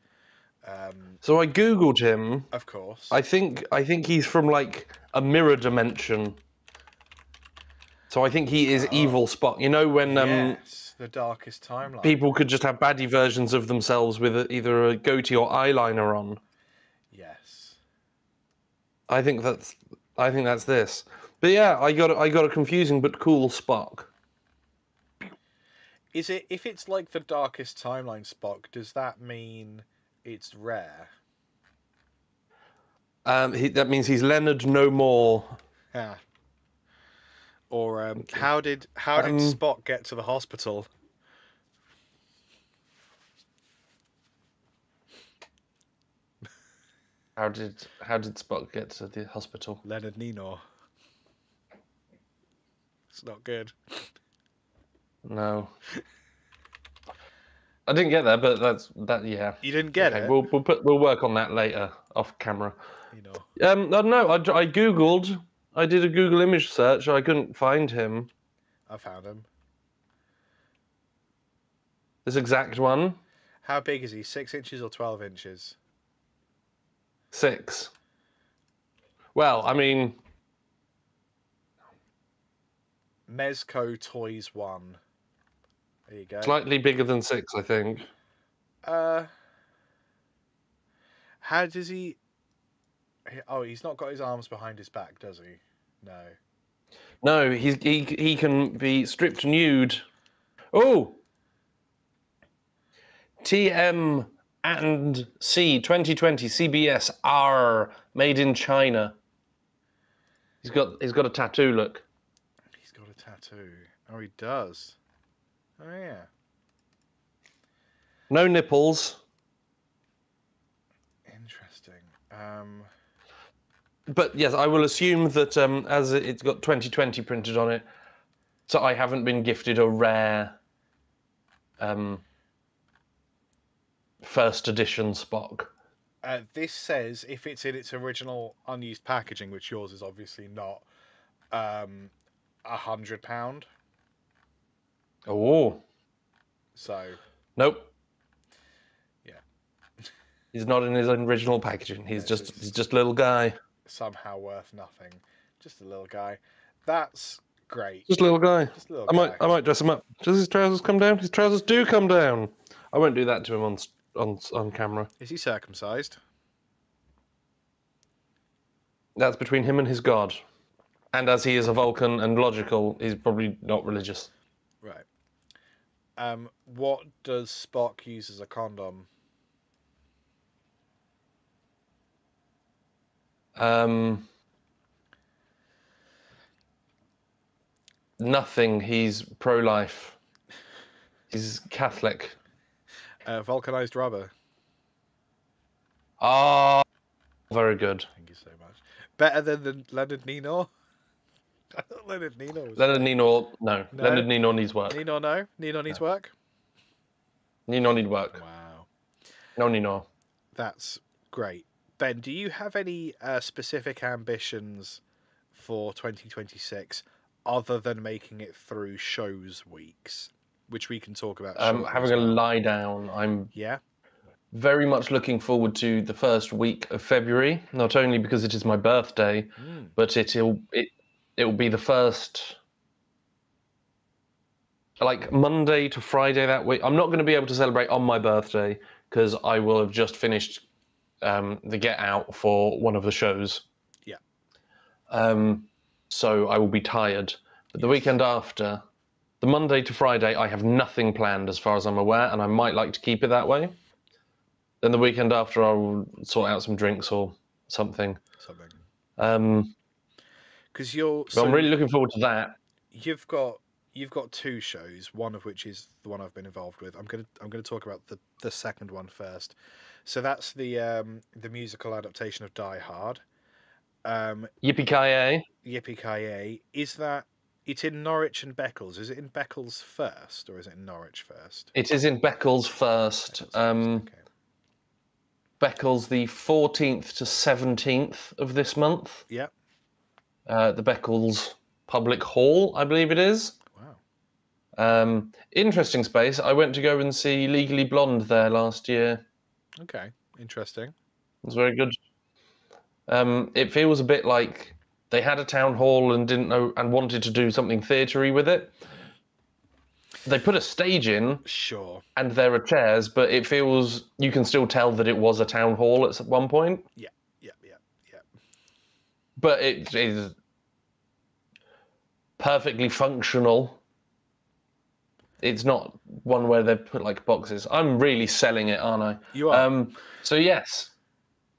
So I googled him.
Of course.
I think he's from like a mirror dimension. So I think he is evil Spock. You know when
yes, the darkest timeline.
people could just have baddie versions of themselves with either a goatee or eyeliner on.
Yes.
I think that's this. But yeah, I got a confusing but cool Spock.
Is it, if it's like the darkest timeline Spock, does that mean it's rare?
That means he's Leonard no more.
Yeah. Or how did Spock get to the hospital?
How did Spock get to the hospital?
Leonard Nimoy. It's not good.
No. I didn't get there, but yeah.
You didn't get it?
We'll work on that later off camera.
You know.
I don't know. I googled. I did a Google image search. I couldn't find him.
I found him.
This exact one.
How big is he? 6 inches or 12 inches?
6. Well, I mean,
Mezco Toys 1. There you go.
slightly bigger than 6, I think.
How does he? Oh, he's not got his arms behind his back, does he? No.
No, he can be stripped nude. Oh. TM and C 2020 CBS R made in China. He's got a tattoo. Look.
He's got a tattoo. Oh, he does. Oh yeah.
No nipples.
Interesting.
But yes, I will assume that as it's got 2020 printed on it, so I haven't been gifted a rare first edition Spock.
This says if it's in its original unused packaging, which yours is obviously not, £100.
Oh.
So.
Nope.
Yeah.
He's not in his original packaging. He's just a little guy.
Somehow worth nothing. Just a little guy. That's great.
Just a little guy.
Just a little
I might dress him up. Does his trousers come down? His trousers do come down. I won't do that to him on camera.
Is he circumcised?
That's between him and his god. And as he is a Vulcan and logical, he's probably not religious.
Right. What does Spock use as a condom?
Nothing. He's pro-life. He's Catholic.
Vulcanized rubber.
Oh, very good.
Thank you so much. Better than the Leonard Nimoy? I thought Leonard Nimoy was...
Leonard Nimoy, no. Leonard Nimoy needs work.
Nimoy, no? Nimoy needs work?
Nimoy needs work.
Wow.
No Nimoy.
That's great. Ben, do you have any specific ambitions for 2026 other than making it through shows weeks, which we can talk about shortly
Having a lie down. I'm very much looking forward to the first week of February, not only because it is my birthday, but it'll be the first, like Monday to Friday that week. I'm not going to be able to celebrate on my birthday because I will have just finished the Get Out for one of the shows.
Yeah.
So I will be tired. But the weekend after, the Monday to Friday, I have nothing planned as far as I'm aware, and I might like to keep it that way. Then the weekend after, I'll sort out some drinks or something.
Because you're...
I'm really looking forward to that.
You've got you've got two shows, one of which is the one I've been involved with. I'm gonna talk about the second one first. So that's the musical adaptation of Die Hard.
Yippee-ki-yay.
Yippee-ki-yay. Is that it's in Norwich and Beccles? Is it in Beccles first, or is it in Norwich first?
It is in Beccles first. Beccles the 14th to 17th of this month.
Yep.
The Beccles Public Hall, I believe it is.
Wow.
Interesting space. I went to go and see Legally Blonde there last year.
Okay, interesting.
It was very good. It feels a bit like they had a town hall and didn't know and wanted to do something theatre-y with it. They put a stage in,
sure,
and there are chairs, but it feels you can still tell that it was a town hall at one point.
Yeah.
But it is perfectly functional. It's not one where they put like boxes. I'm really selling it, aren't I?
You are.
So yes,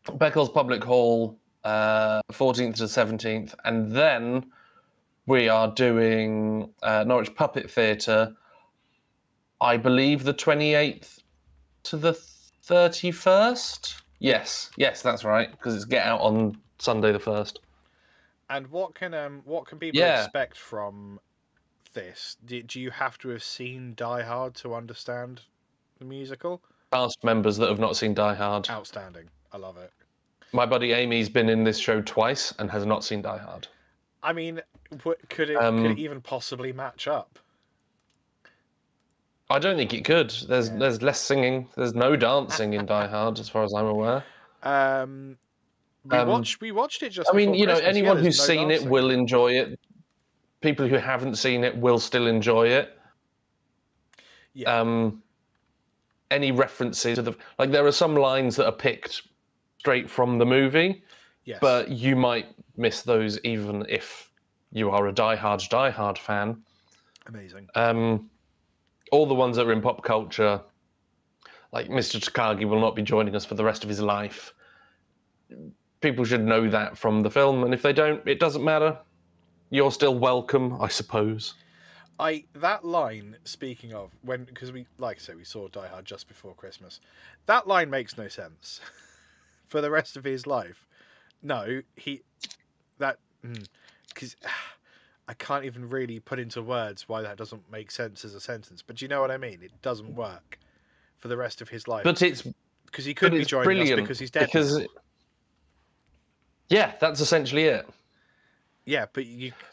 Beccles Public Hall, 14th to 17th, and then we are doing Norwich Puppet Theatre. I believe the 28th to the 31st. Yes, that's right, because it's Get Out on Sunday the 1st.
And what can people expect from this? Do you have to have seen Die Hard to understand the musical?
Cast members that have not seen Die Hard.
Outstanding. I love it.
My buddy Amy's been in this show twice and has not seen Die Hard.
I mean, could it even possibly match up?
I don't think it could. There's less singing. There's no dancing in Die Hard, as far as I'm aware.
We watched it just.
I mean,
before Christmas.
anyone who's
no
seen
dancing.
it will enjoy it. People who haven't seen it will still enjoy it.
Yeah.
Any references to there are some lines that are picked straight from the movie.
Yes.
But you might miss those even if you are a Die Hard fan.
Amazing.
All the ones that are in pop culture, like Mr. Takagi will not be joining us for the rest of his life. People should know that from the film, and if they don't, it doesn't matter. You're still welcome, I suppose.
That line, speaking of, because we, like I say, we saw Die Hard just before Christmas. That line makes no sense for the rest of his life. No, because I can't even really put into words why that doesn't make sense as a sentence. But you know what I mean? It doesn't work for the rest of his life.
But it's
because he couldn't be joining us because he's dead.
Yeah, that's essentially it.
Yeah, but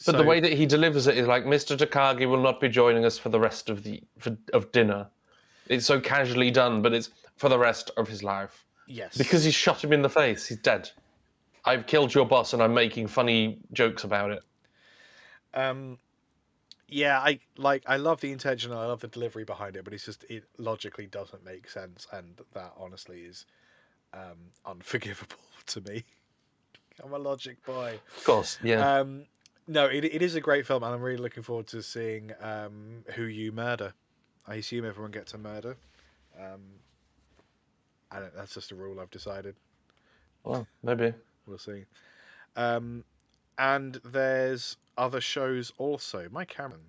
But the way that he delivers it is like, Mr. Takagi will not be joining us for the rest of of dinner. It's so casually done, but it's for the rest of his life.
Yes.
Because he shot him in the face. He's dead. I've killed your boss and I'm making funny jokes about it.
Yeah, I love the intention and I love the delivery behind it, but it logically doesn't make sense, and that honestly is unforgivable to me. I'm a logic boy.
Of course, yeah.
No, it is a great film, and I'm really looking forward to seeing who you murder. I assume everyone gets a murder. That's just a rule I've decided.
Well, maybe.
We'll see. And there's other shows also. My Cameron.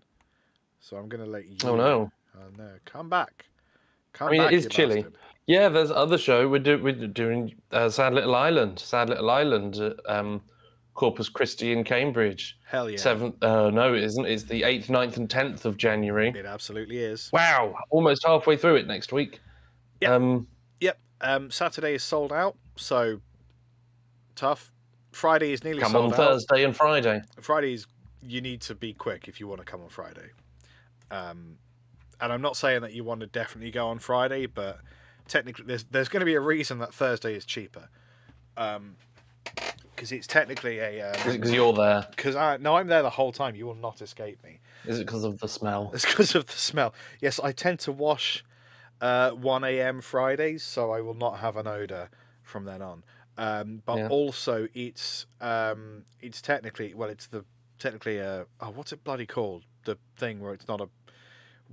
So I'm going to let you...
Oh, no.
Oh, no. Come back.
It is chilly.
Bastard.
Yeah, there's other show. We're doing Sad Little Island. Corpus Christi in Cambridge.
Hell yeah.
7th. No, it isn't. It's the 8th, 9th, and 10th of January.
It absolutely is.
Wow, almost halfway through it next week.
Yep. Saturday is sold out, so tough. Friday is nearly sold out.
Come on Thursday and Friday.
Fridays, you need to be quick if you want to come on Friday. And I'm not saying that you want to definitely go on Friday, but technically there's going to be a reason that Thursday is cheaper. Because it's technically a...
Is it because you're there?
No, I'm there the whole time. You will not escape me.
Is it because of the smell?
It's because of the smell. Yes, I tend to wash 1 a.m. Fridays, so I will not have an odour from then on. Also, it's technically... Well, it's technically a... Oh, what's it bloody called? The thing where it's not a...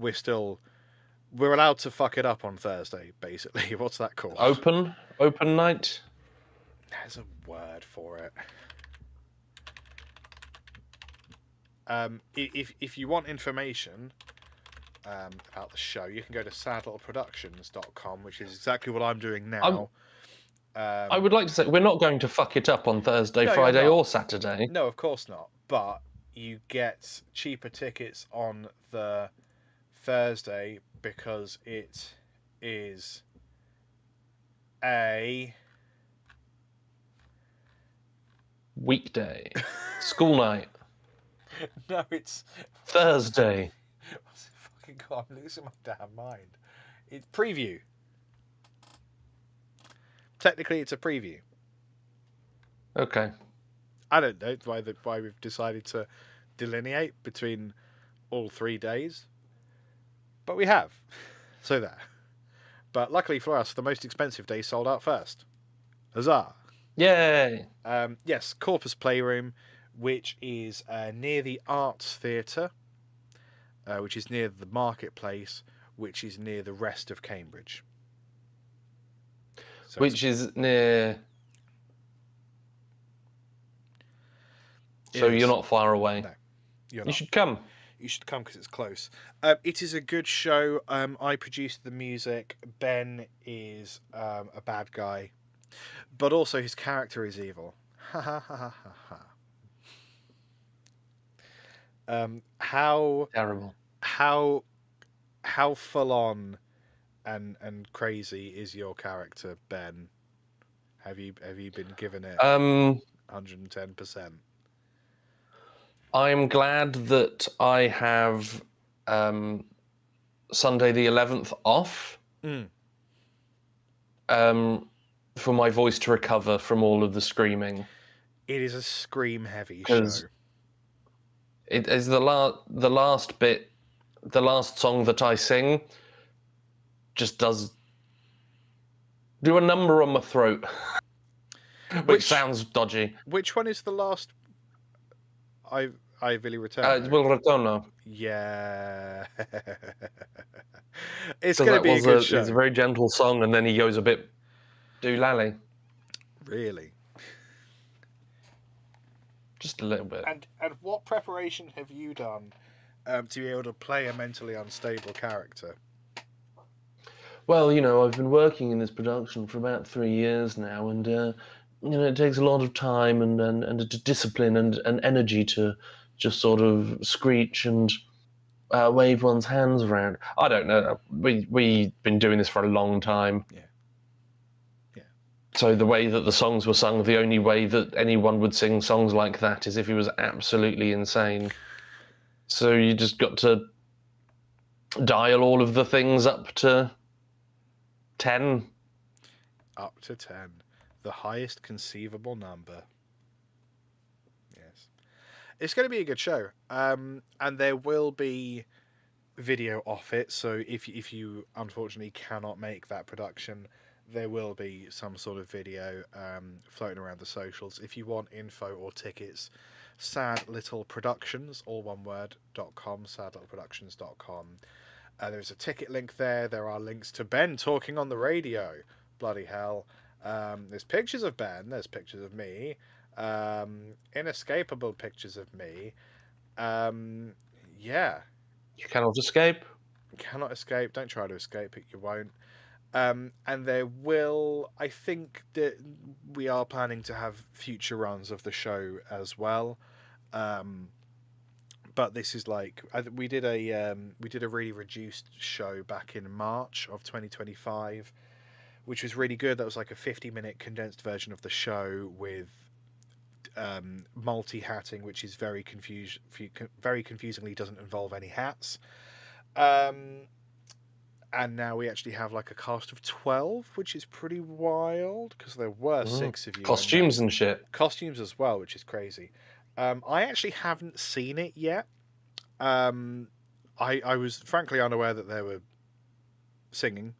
We're allowed to fuck it up on Thursday, basically. What's that called?
Open night?
There's a word for it. If you want information about the show, you can go to sadlittleproductions.com, which is exactly what I'm doing now.
I would like to say we're not going to fuck it up on Thursday,
No, you're
Friday,
not.
or Saturday.
No, of course not. But you get cheaper tickets on the Thursday because it is a
Weekday. School night.
No, it's
Thursday.
fucking God, I'm losing my damn mind. It's preview. Technically, it's a preview.
Okay.
I don't know why we've decided to delineate between all 3 days, but we have. So there. But luckily for us, the most expensive day sold out first. Huzzah!
Yay!
Yes, Corpus Playroom, which is near the Arts Theatre, which is near the Marketplace, which is near the rest of Cambridge. So
which is near... So you're not far away.
No, you're not.
You should come.
You should come because it's close. It is a good show. I produced the music. Ben is a bad guy, but also his character is evil. Ha ha ha ha ha. How
terrible?
How full on and crazy is your character, Ben? Have you been given it 110%?
I'm glad that I have Sunday the 11th off for my voice to recover from all of the screaming.
It is a scream-heavy show.
It is the last bit, the last song that I sing just does do a number on my throat, which sounds dodgy.
Which one is the last? I really return.
Will Retorno.
Yeah, it's going to be a good show.
It's a very gentle song, and then he goes a bit doolally.
Really?
Just a little bit.
And what preparation have you done to be able to play a mentally unstable character?
Well, I've been working in this production for about 3 years now, and it takes a lot of time and a discipline and energy to just sort of screech and wave one's hands around. I don't know. We've been doing this for a long time.
Yeah.
So the way that the songs were sung, the only way that anyone would sing songs like that is if he was absolutely insane. So you just got to dial all of the things up to 10.
Up to 10. The highest conceivable number. Yes. It's going to be a good show. And there will be video off it. So if you unfortunately cannot make that production, there will be some sort of video floating around the socials. If you want info or tickets, sadlittleproductions, all one word, .com, sadlittleproductions.com. There's a ticket link there. There are links to Ben talking on the radio. Bloody hell. There's pictures of Ben. There's pictures of me. Inescapable pictures of me. Yeah.
You cannot escape.
You cannot escape. Don't try to escape it. You won't. And there will, I think that we are planning to have future runs of the show as well. But this is like, we did a really reduced show back in March of 2025, which was really good. That was like a 50-minute condensed version of the show with multi-hatting, which is very confusingly doesn't involve any hats. And now we actually have like a cast of 12, which is pretty wild because there were 6 of you.
Costumes and shit.
Costumes as well, which is crazy. I actually haven't seen it yet. I was frankly unaware that there were singing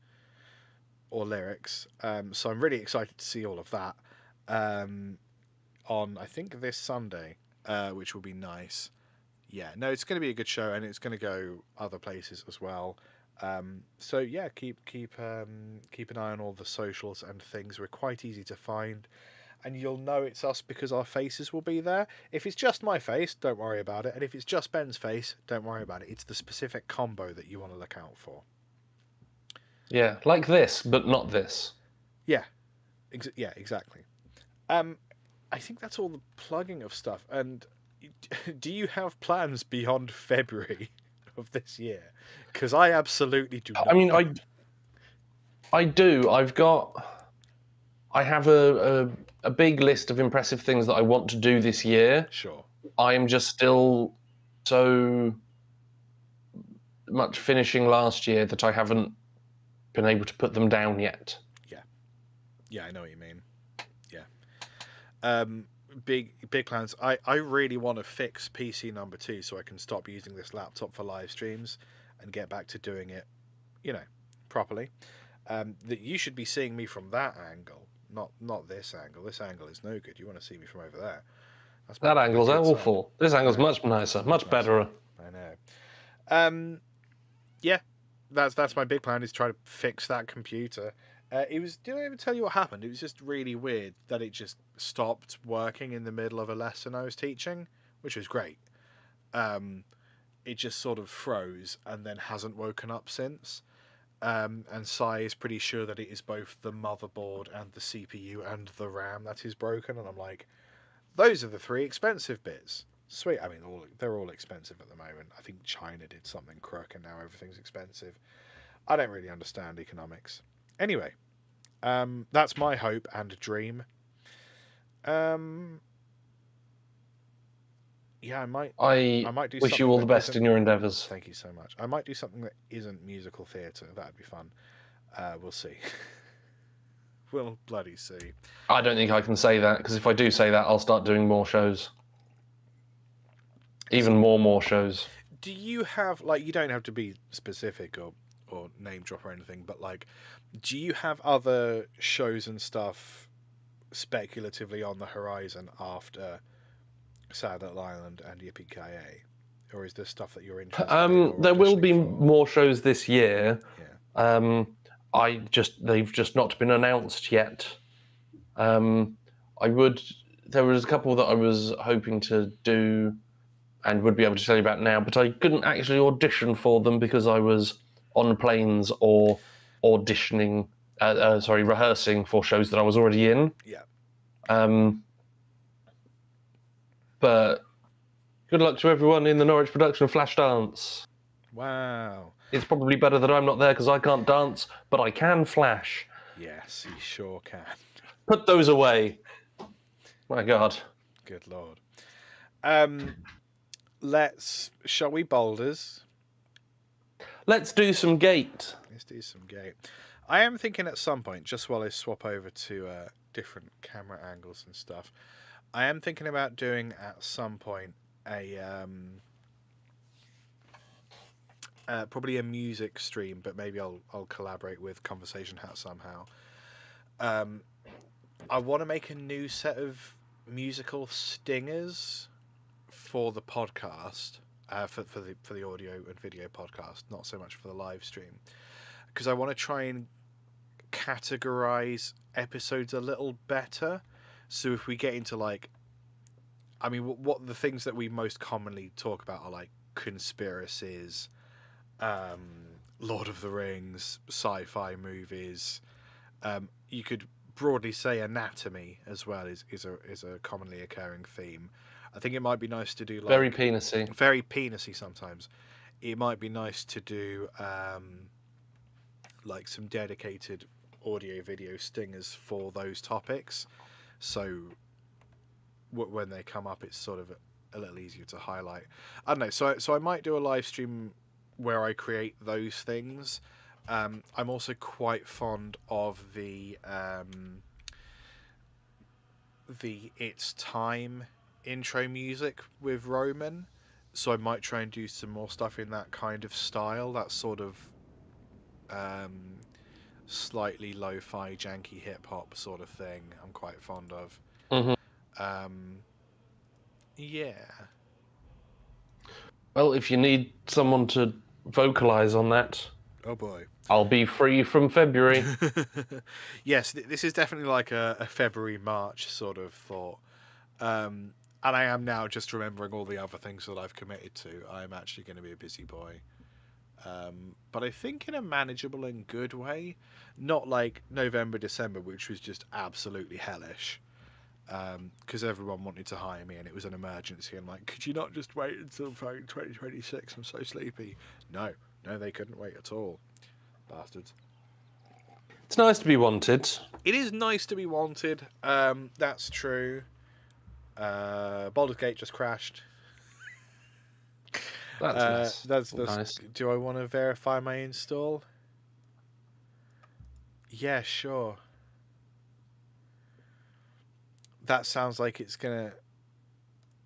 or lyrics. So I'm really excited to see all of that on, I think, this Sunday, which will be nice. Yeah, no, it's going to be a good show, and it's going to go other places as well. So yeah, keep an eye on all the socials and things. We're quite easy to find, and you'll know it's us because our faces will be there. If it's just my face, don't worry about it. And if it's just Ben's face, don't worry about it. It's the specific combo that you want to look out for.
Yeah, like this, but not this.
Yeah, yeah, exactly. I think that's all the plugging of stuff. And do you have plans beyond February of this year? Because I absolutely do not.
I mean, I do. I have a big list of impressive things that I want to do this year.
Sure.
I am just still so much finishing last year that I haven't been able to put them down yet.
Yeah, I know what you mean. Yeah. Big plans. I really want to fix PC number 2 so I can stop using this laptop for live streams and get back to doing it, properly. That you should be seeing me from that angle, not this angle. This angle is no good. You want to see me from over there.
That angle's awful. This angle's much nicer, much better.
I know. Yeah, that's my big plan, is try to fix that computer. Did I ever tell you what happened? It was just really weird that it just stopped working in the middle of a lesson I was teaching, which was great. It just sort of froze and then hasn't woken up since. And Sai is pretty sure that it is both the motherboard and the CPU and the RAM that is broken. And I'm like, those are the 3 expensive bits. Sweet. I mean, they're all expensive at the moment. I think China did something crook and now everything's expensive. I don't really understand economics. Anyway, that's my hope and dream. Yeah, I might do.
Wish you all the best in your endeavours.
Thank you so much. I might do something that isn't musical theatre. That'd be fun. We'll see. We'll bloody see.
I don't think I can say that, because if I do say that, I'll start doing more shows. Even more shows.
Do you have, you don't have to be specific or name drop or anything, but do you have other shows and stuff speculatively on the horizon after Sad Little Island and Yippee-Ki-Yay? Or is there stuff that you're interested in?
There will be more shows this year. Yeah. They've just not been announced yet. There was a couple that I was hoping to do and would be able to tell you about now, but I couldn't actually audition for them because I was on planes or rehearsing for shows that I was already in.
Yeah.
But good luck to everyone in the Norwich production of Flashdance.
Wow.
It's probably better that I'm not there because I can't dance, but I can flash.
Yes, you sure can.
Put those away. My God.
Good Lord. Shall we boulders?
Let's do some gate.
Let's do some gate. I am thinking at some point, just while I swap over to different camera angles and stuff, I am thinking about doing at some point probably a music stream, but maybe I'll collaborate with Conversation Hat somehow. I want to make a new set of musical stingers for the podcast, for the audio and video podcast, not so much for the live stream, because I want to try and categorize episodes a little better. So if we get into what the things that we most commonly talk about are conspiracies, Lord of the Rings, sci-fi movies. You could broadly say anatomy as well is a commonly occurring theme. I think it might be nice to do
very penisy.
Very penisy sometimes. It might be nice to do some dedicated audio video stingers for those topics. So when they come up, it's sort of a little easier to highlight. I don't know. So I might do a live stream where I create those things. I'm also quite fond of the It's Time intro music with Roman, so I might try and do some more stuff in that kind of style, that sort of slightly lo-fi janky hip-hop sort of thing I'm quite fond of. Yeah.
Well, if you need someone to vocalize on that,
Oh boy.
I'll be free from February.
Yes, this is definitely like a February, March sort of thought. And I am now just remembering all the other things that I've committed to. I'm actually going to be a busy boy. But I think in a manageable and good way. Not like November, December, which was just absolutely hellish. Because everyone wanted to hire me and it was an emergency. I'm like, could you not just wait until 2026? I'm so sleepy. No, they couldn't wait at all. Bastards.
It's nice to be wanted.
It is nice to be wanted. That's true. Baldur's Gate just crashed.
That's
that's
nice.
Do I want to verify my install? Yeah, sure. That sounds like it's gonna.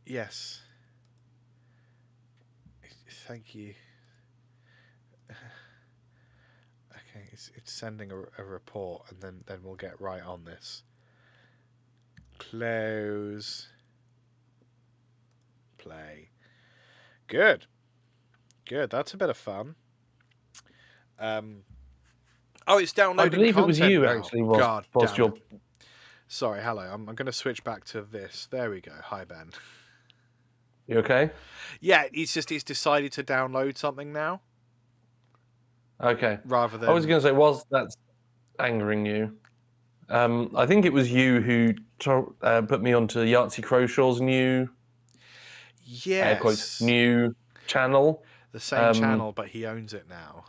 Yes. Thank you. Okay, it's sending a report, and then we'll get right on this. Close. Play. Good. That's a bit of fun. Oh, it's downloading.
I believe it was
content
you
now.
actually.
God
Was
damn
your?
it. Sorry, hello. I'm going to switch back to this. There we go. Hi, Ben.
You okay?
Yeah, he's decided to download something now.
Okay.
Rather than.
I was going to say, was that angering you? I think it was you who put me onto Yahtzee Crowshaw's new,
Yes.
quotes, new channel.
The same channel, but he owns it now.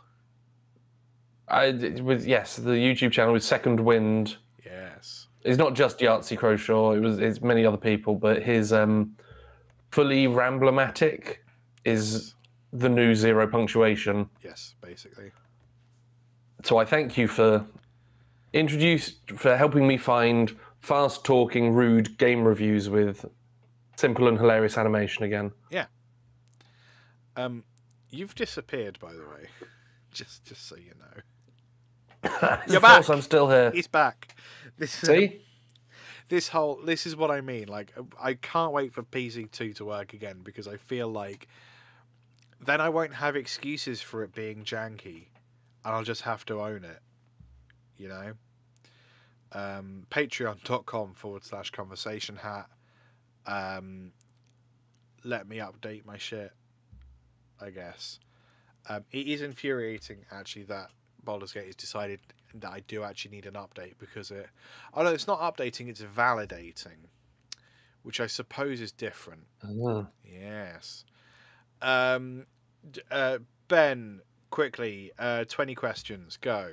It was, yes, the YouTube channel was Second Wind.
Yes.
It's not just Yahtzee Crowshaw. It's many other people, but his fully Ramblematic is the new Zero Punctuation.
Yes, basically.
So I thank you for helping me find fast-talking, rude game reviews with simple and hilarious animation again.
Yeah. You've disappeared, by the way. Just so you know. You're back.
Of course, I'm still here.
He's back.
See?
This is what I mean. Like, I can't wait for PC2 to work again because I feel like then I won't have excuses for it being janky, and I'll just have to own it. You know. Patreon.com/conversation hat. Let me update my shit, I guess. It is infuriating, actually, that Baldur's Gate has decided that I do actually need an update because it... Oh, no, it's not updating, it's validating, which I suppose is different.
Oh.
Yes. Ben, quickly, 20 questions, go.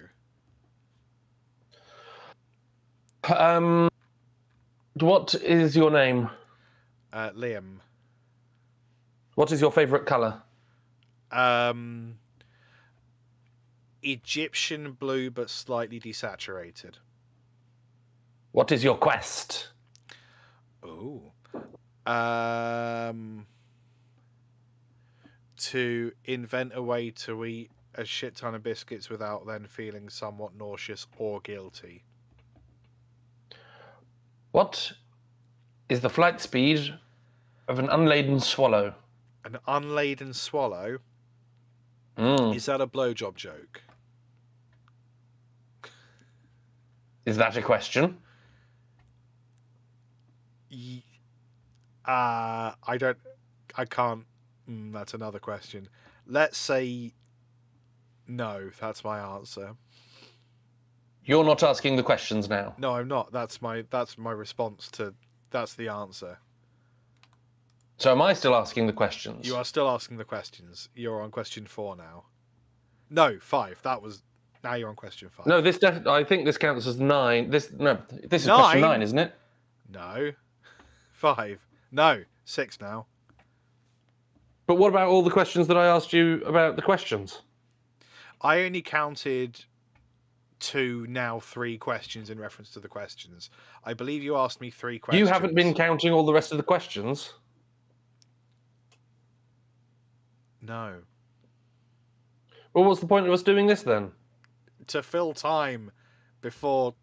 What is your name?
Liam.
What is your favourite colour?
Egyptian blue, but slightly desaturated.
What is your quest?
Oh. To invent a way to eat a shit ton of biscuits without then feeling somewhat nauseous or guilty.
What is the flight speed of an unladen swallow?
An unladen swallow? Is that a blowjob joke?
Is that a question?
I can't. That's another question. Let's say no. That's my answer.
You're not asking the questions now.
No, I'm not. That's my response to. That's the answer.
So am I still asking the questions?
You are still asking the questions. You're on question 4 now. No, 5. That was. Now you're on question 5.
No, I think this counts as 9. This is
9?
question 9, isn't it?
No. 5. No. 6 now.
But what about all the questions that I asked you about the questions?
I only counted 2, now 3 questions in reference to the questions. I believe you asked me 3 questions.
You haven't been counting all the rest of the questions?
No.
Well, what's the point of us doing this then?
To fill time before,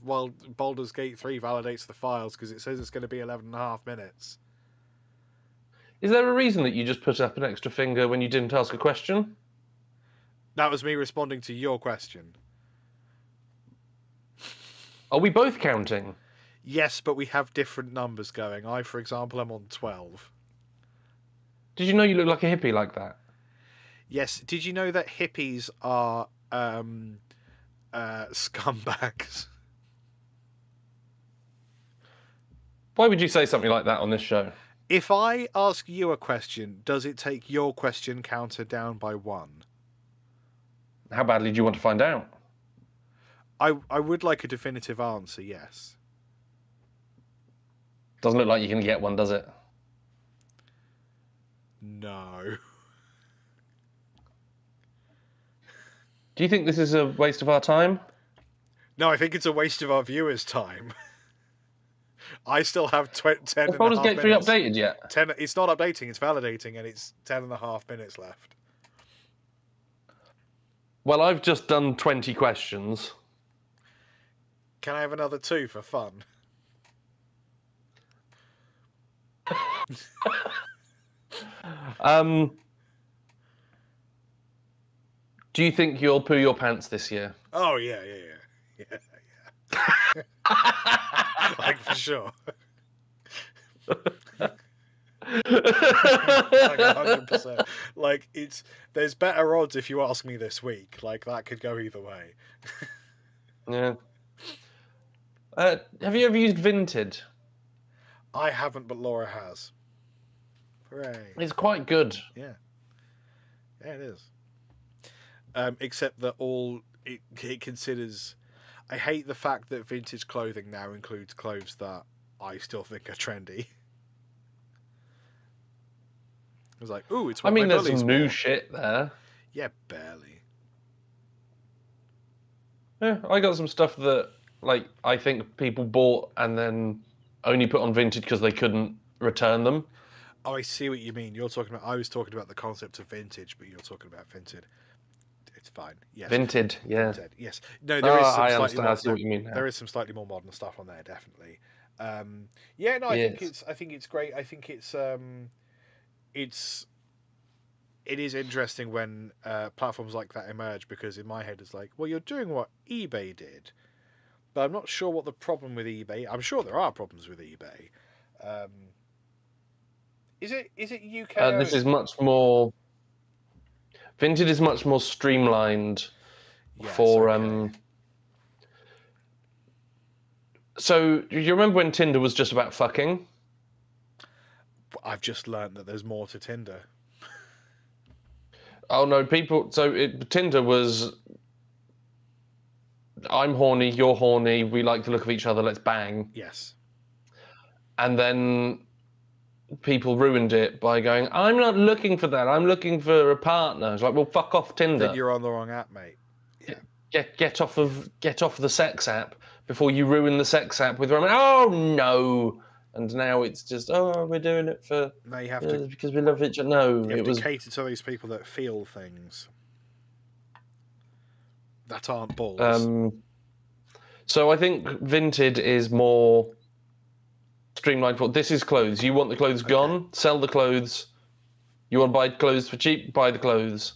well, Baldur's Gate 3 validates the files because it says it's going to be 11.5 minutes.
Is there a reason that you just put up an extra finger when you didn't ask a question?
That was me responding to your question.
Are we both counting?
Yes, but we have different numbers going. I, for example, am on 12.
Did you know you look like a hippie like that?
Yes. Did you know that hippies are scumbags?
Why would you say something like that on this show?
If I ask you a question, does it take your question counter down by 1?
How badly do you want to find out?
I would like a definitive answer, yes.
Doesn't look like you can get one, does it?
No.
Do you think this is a waste of our time?
No, I think it's a waste of our viewers' time. I still have 10 and a half minutes.
The folder's get updated yet?
10. It's not updating, it's validating, and it's 10 and a half minutes left.
Well, I've just done 20 questions.
Can I have another 2 for fun?
Do you think you'll poo your pants this year?
Oh, yeah. Like, for sure. Like 100%. Like, there's better odds if you ask me this week. Like, that could go either way.
Yeah. Have you ever used Vinted?
I haven't, but Laura has. Hooray.
It's quite good.
Yeah. Yeah, it is. Except that it considers... I hate the fact that vintage clothing now includes clothes that I still think are trendy. I was like, ooh, it's what my
there's
bullies
some new
wore.
shit there.
Yeah, barely.
Yeah, I got some stuff that, like, I think people bought and then only put on Vinted because they couldn't return them.
Oh, I see what you mean. I was talking about the concept of vintage, but you're talking about Vinted. It's fine. Yes.
Vinted, yeah.
Vinted, yes. No, there is some
I
slightly
understand.
more.
I see what you mean now.
There is some slightly more modern stuff on there, definitely. Yeah, no, I think it's great. I think it is interesting when platforms like that emerge, because in my head it's like, well, you're doing what eBay did, but I'm not sure what the problem with eBay. I'm sure there are problems with eBay. Is it UK?
This is much more. Vinted is much more streamlined for.
Okay.
So, do you remember when Tinder was just about fucking?
I've just learned that there's more to Tinder.
Oh no, Tinder was. I'm horny, you're horny, we like the look of each other, let's bang.
Yes.
And then people ruined it by going, I'm not looking for that, I'm looking for a partner. It's like, well, fuck off Tinder.
Then you're on the wrong app, mate.
Yeah. Get off the sex app before you ruin the sex app with romance. Oh no! And now it's just, we're doing it for.
Now you have to,
because we love each other. No,
you have to cater to those people that feel things that aren't balls.
So I think Vinted is more streamlined. This is clothes. You want the clothes gone? Sell the clothes. You want to buy clothes for cheap? Buy the clothes.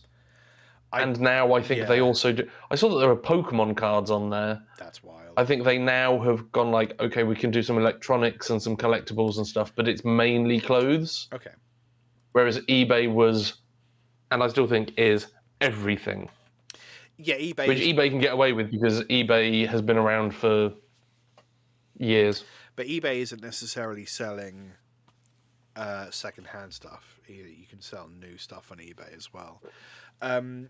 And now I think they also do. I saw that there are Pokemon cards on there.
That's wild.
I think they now have gone like, okay, we can do some electronics and some collectibles and stuff, but it's mainly clothes.
Okay.
Whereas eBay was, and I still think is, everything.
Yeah, eBay.
Which eBay can get away with because eBay has been around for years.
But eBay isn't necessarily selling second-hand stuff. You can sell new stuff on eBay as well.
You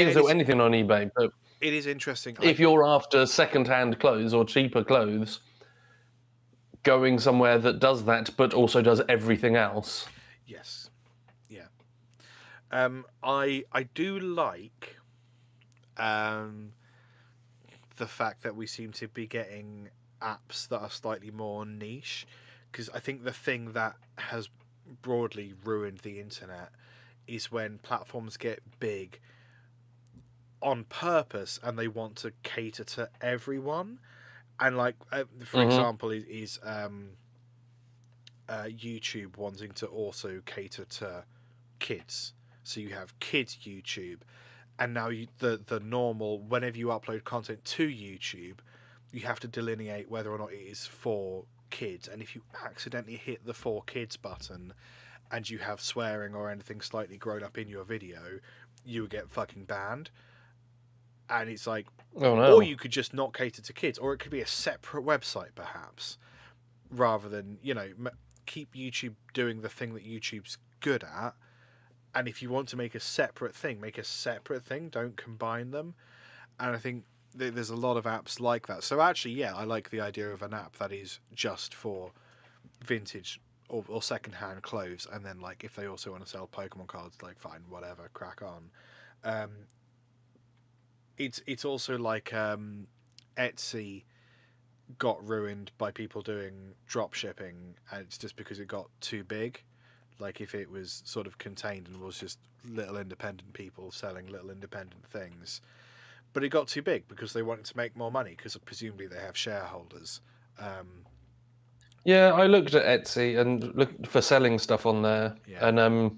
can sell anything on eBay, but
it is interesting.
If you're after second-hand clothes or cheaper clothes, going somewhere that does that but also does everything else.
Yes. Yeah. I do like the fact that we seem to be getting apps that are slightly more niche, because I think the thing that has broadly ruined the internet is when platforms get big on purpose and they want to cater to everyone, and like for example is YouTube wanting to also cater to kids, so you have kids YouTube, And now the normal, whenever you upload content to YouTube, you have to delineate whether or not it is for kids. And if you accidentally hit the for kids button and you have swearing or anything slightly grown up in your video, you would get fucking banned. And it's like,
oh no.
Or you could just not cater to kids, or it could be a separate website perhaps, rather than, keep YouTube doing the thing that YouTube's good at. And if you want to make a separate thing, don't combine them. And I think there's a lot of apps like that. So actually, yeah, I like the idea of an app that is just for vintage or second-hand clothes, and then like if they also want to sell Pokemon cards, like fine, whatever, crack on. It's also like Etsy got ruined by people doing drop shipping, and it's just because it got too big. Like if it was sort of contained and was just little independent people selling little independent things, but it got too big because they wanted to make more money because presumably they have shareholders.
Yeah, I looked at Etsy and looked for selling stuff on there, and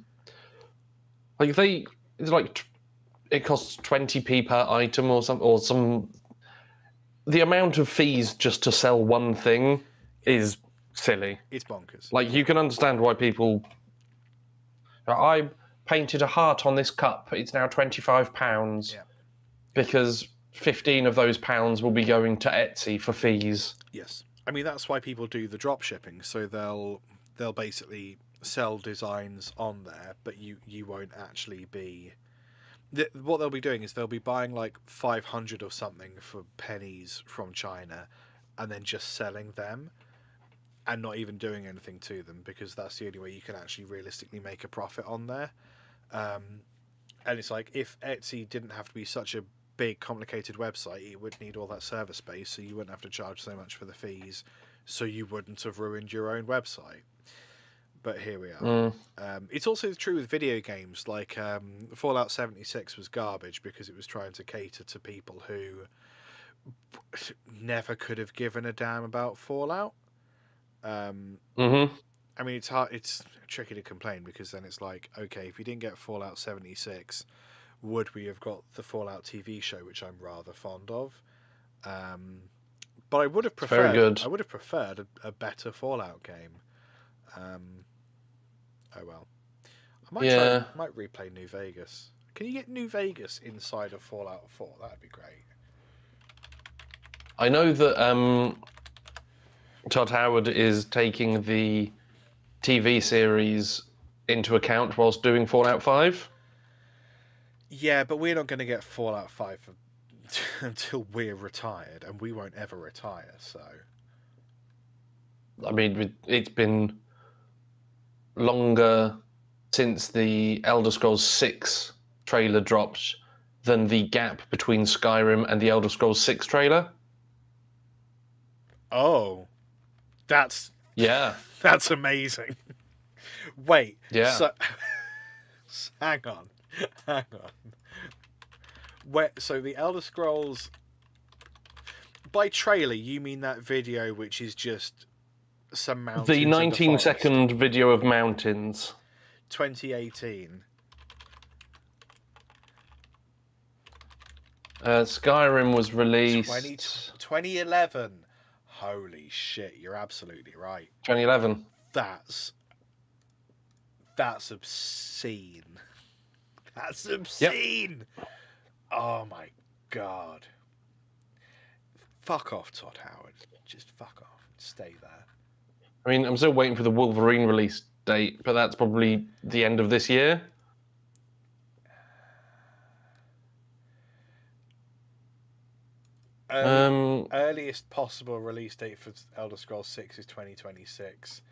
it costs 20p per item or some. The amount of fees just to sell one thing is silly.
It's bonkers.
Like you can understand why people. I painted a heart on this cup. It's now £25 because 15 of those pounds will be going to Etsy for fees.
Yes. I mean, that's why people do the drop shipping. So they'll basically sell designs on there, but you won't actually be. What they'll be doing is they'll be buying like 500 or something for pennies from China, and then just selling them, and not even doing anything to them, because that's the only way you can actually realistically make a profit on there. And it's like, if Etsy didn't have to be such a big, complicated website, it would need all that server space, so you wouldn't have to charge so much for the fees, so you wouldn't have ruined your own website. But here we are. It's also true with video games. Like Fallout 76 was garbage because it was trying to cater to people who never could have given a damn about Fallout. I mean, it's tricky to complain because then it's like, okay, if you didn't get Fallout 76, would we have got the Fallout TV show, which I'm rather fond of? But I would have preferred.
Very good.
I would have preferred a better Fallout game. Oh well. I might replay New Vegas. Can you get New Vegas inside of Fallout 4? That'd be great.
I know that Todd Howard is taking the TV series into account whilst doing Fallout 5.
Yeah, but we're not going to get Fallout 5 until we're retired, and we won't ever retire, so...
I mean, it's been longer since the Elder Scrolls 6 trailer dropped than the gap between Skyrim and the Elder Scrolls 6 trailer.
Oh. That's amazing. Wait.
Yeah.
So, hang on. So the Elder Scrolls... By trailer, you mean that video which is just some mountains?
The 19-second video of mountains.
2018.
Skyrim was released...
2011. Holy shit, you're absolutely right.
2011.
That's obscene. That's obscene. Yep. Oh my god. Fuck off, Todd Howard. Just fuck off. Stay there.
I mean, I'm still waiting for the Wolverine release date, but that's probably the end of this year.
Earliest possible release date for Elder Scrolls 6 is 2026,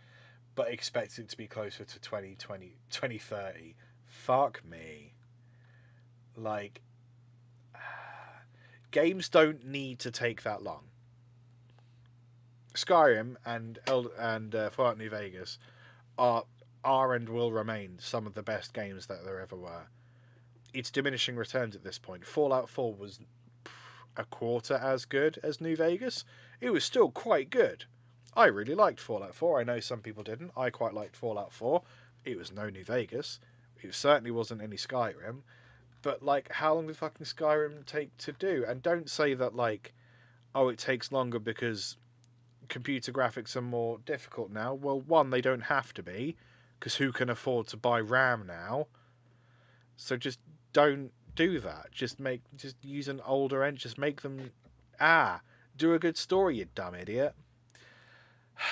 but expect it to be closer to 2030. Fuck me. Like, games don't need to take that long. Skyrim and Fallout New Vegas are and will remain some of the best games that there ever were. It's diminishing returns at this point. Fallout 4 was a quarter as good as New Vegas. It was still quite good. I really liked Fallout 4. I know some people didn't. I quite liked Fallout 4. It was no New Vegas. It certainly wasn't any Skyrim. but like, how long did fucking Skyrim take to do? And don't say that like, oh, it takes longer because computer graphics are more difficult now. Well, one, they don't have to be, because who can afford to buy RAM now? So just don't do that. Just use an older engine. Just make them do a good story, you dumb idiot.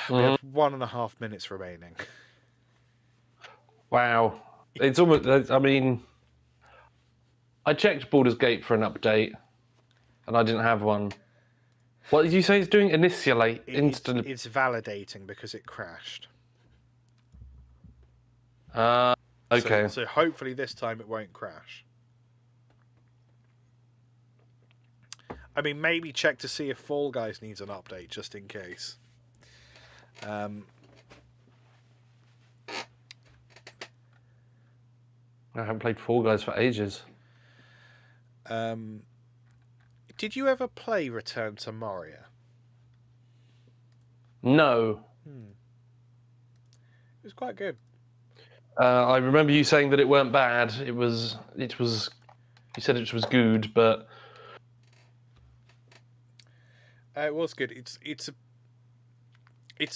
We have 1.5 minutes remaining.
Wow. It's almost, I mean, I checked Baldur's Gate for an update, and I didn't have one. What did you say it's doing? Initiate?
It's validating because it crashed.
Okay.
So hopefully this time it won't crash. I mean, maybe check to see if Fall Guys needs an update, just in case.
I haven't played Fall Guys for ages.
Did you ever play Return to Moria?
No.
It was quite good.
I remember you saying that it weren't bad. It was. You said it was good, but
It was good. It's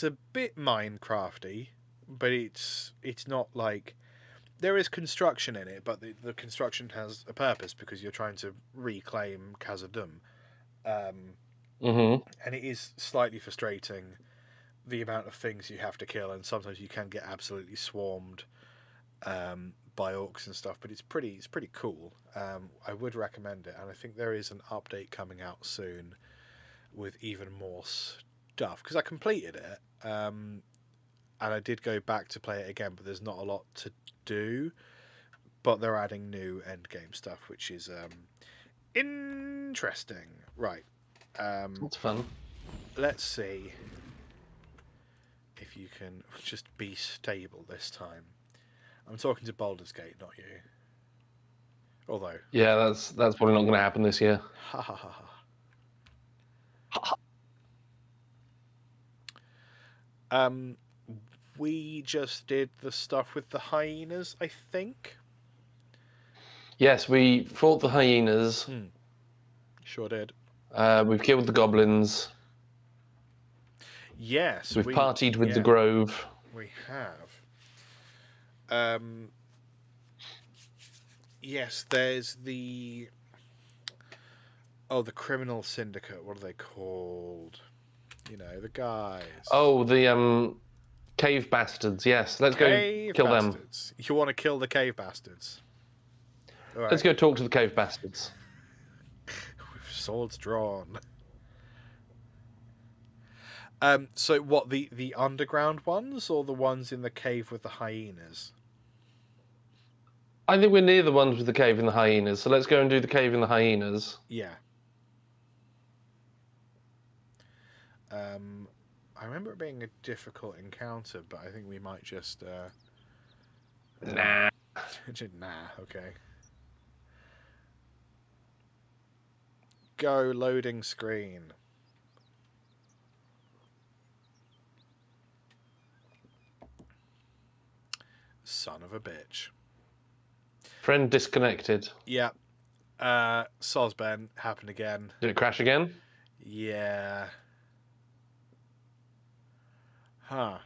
a bit Minecrafty, but it's not like, there is construction in it, but the construction has a purpose because you're trying to reclaim Khazad-dûm. And it is slightly frustrating, the amount of things you have to kill, and sometimes you can get absolutely swarmed by orcs and stuff. But it's pretty cool. I would recommend it, and I think there is an update coming out soon with even more stuff, because I completed it, and I did go back to play it again, but there's not a lot to do. But they're adding new endgame stuff, which is interesting. Right.
That's fun.
Let's see if you can just be stable this time. I'm talking to Baldur's Gate, not you. Although.
Yeah, that's probably not going to happen this year.
Ha ha ha ha. We just did the stuff with the hyenas, I think.
Yes, we fought the hyenas.
Sure did.
We've killed the goblins.
Yes.
We've partied with the grove.
We have. Yes, there's the criminal syndicate. What are they called? You know, the guys.
Oh, the cave bastards. Yes, let's go kill them.
You want to kill the cave bastards? All right.
Let's go talk to the cave bastards.
With swords drawn. So what, the underground ones or the ones in the cave with the hyenas?
I think we're near the ones with the cave and the hyenas, so let's go and do the cave and the hyenas.
Yeah. I remember it being a difficult encounter, but I think we might just
Nah.
Nah, okay. Go, loading screen. Son of a bitch.
Friend disconnected.
Yep. Sosben happened again.
Did it crash again?
Yeah. Huh.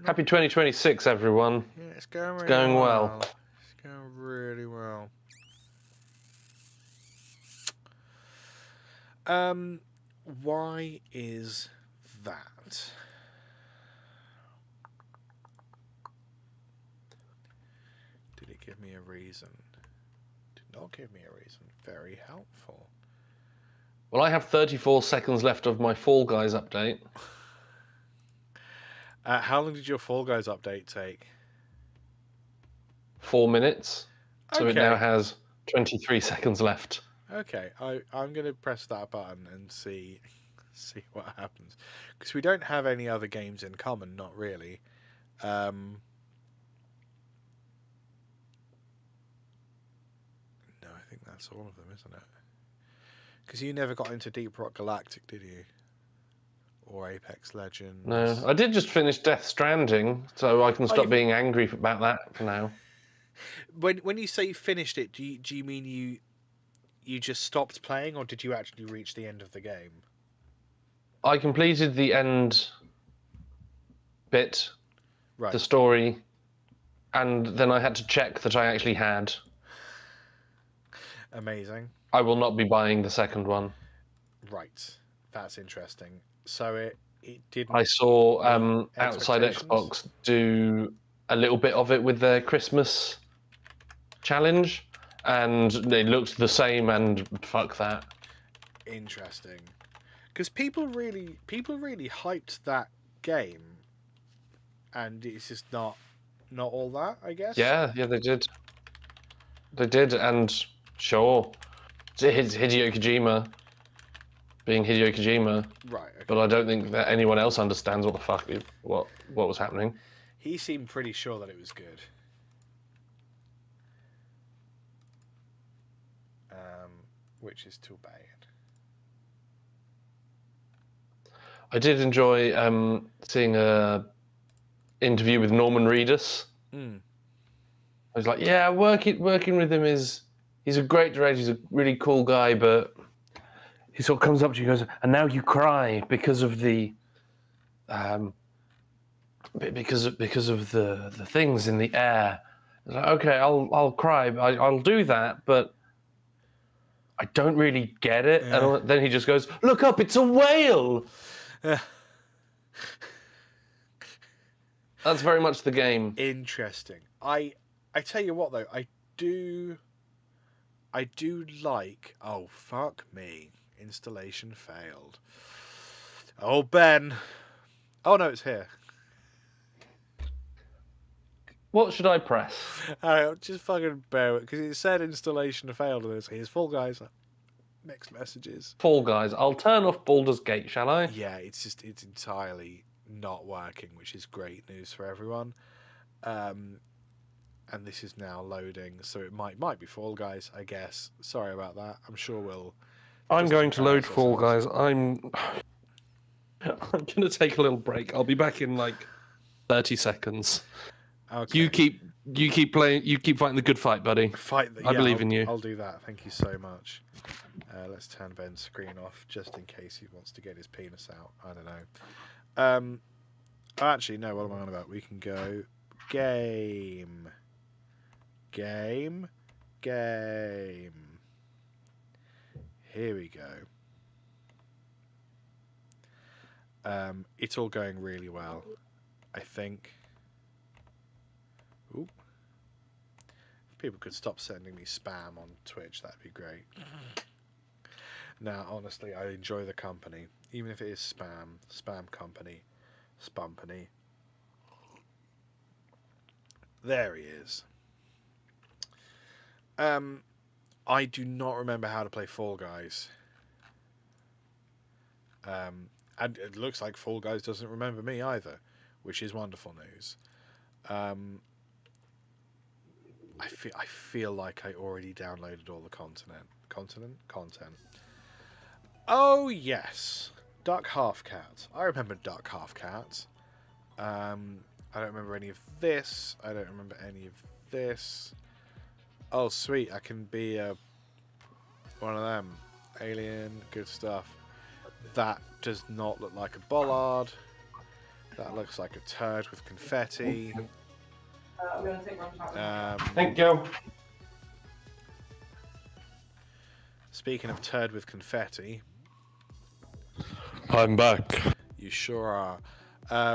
Happy 2026, everyone.
Yeah, it's going really
going well.
It's going really well. Why is that? Did it give me a reason? Did not give me a reason. Very helpful.
Well, I have 34 seconds left of my Fall Guys update.
How long did your Fall Guys update take?
4 minutes. So it
Okay.
now has 23 seconds left.
Okay, I'm going to press that button and see what happens. Because we don't have any other games in common, not really. No, I think that's all of them, isn't it? Because you never got into Deep Rock Galactic, did you? or Apex Legends.
No, I did just finish Death Stranding, so I can stop being angry about that for now.
When you say you finished it, do you mean you just stopped playing, or did you actually reach the end of the game?
I completed the end bit,
right.
the story, and then I had to check that I actually had.
Amazing.
I will not be buying the second one.
Right, that's interesting. So it didn't.
I saw Outside Xbox do a little bit of it with their Christmas challenge, and it looked the same. And fuck that.
Interesting, because people really hyped that game, and it's just not all that, I guess.
Yeah, they did. They did, and sure, it's Hideo Kojima being Hideo Kojima.
Right. Okay.
But I don't think that anyone else understands what the fuck what was happening.
He seemed pretty sure that it was good. Which is too bad.
I did enjoy seeing a interview with Norman Reedus.
Mm.
I was like, yeah, working with him he's a great director. He's a really cool guy, but he sort of comes up to you and goes, and now you cry because of the because of the things in the air. I was like, okay, I'll cry. I'll do that, but I don't really get it.
Yeah.
And then he just goes, look up, it's a whale. That's very much the game.
Interesting. I tell you what though, I do like. Oh fuck me! Installation failed. Oh Ben. Oh no, it's here.
What should I press?
Just fucking bear it, because it said installation failed, and here's Fall Guys. Mixed messages.
Fall Guys. I'll turn off Baldur's Gate, shall I?
Yeah, it's entirely not working, which is great news for everyone. And this is now loading, so it might be Fall Guys, I guess. Sorry about that. I'm sure
I'm going to load Fall Guys. I'm going to take a little break. I'll be back in like 30 seconds.
Okay.
You keep playing. You keep fighting the good fight, buddy. I believe in you.
I'll do that. Thank you so much. Let's turn Ben's screen off just in case he wants to get his penis out. I don't know. Actually, no. What am I on about? We can go game. Here we go. It's all going really well, I think. Ooh. If people could stop sending me spam on Twitch, that'd be great. Now, honestly, I enjoy the company, even if it is spam company, Spumpany. There he is. I do not remember how to play Fall Guys. And it looks like Fall Guys doesn't remember me either, which is wonderful news. I feel like I already downloaded all the content. Oh yes, Duck Half Cat. I remember Duck Half Cat. I don't remember any of this. I don't remember any of this. Oh sweet, I can be one of them. Alien, good stuff. That does not look like a bollard. That looks like a turd with confetti.
I'm going to take one time. Thank you.
Speaking of turd with confetti,
I'm back.
You sure are.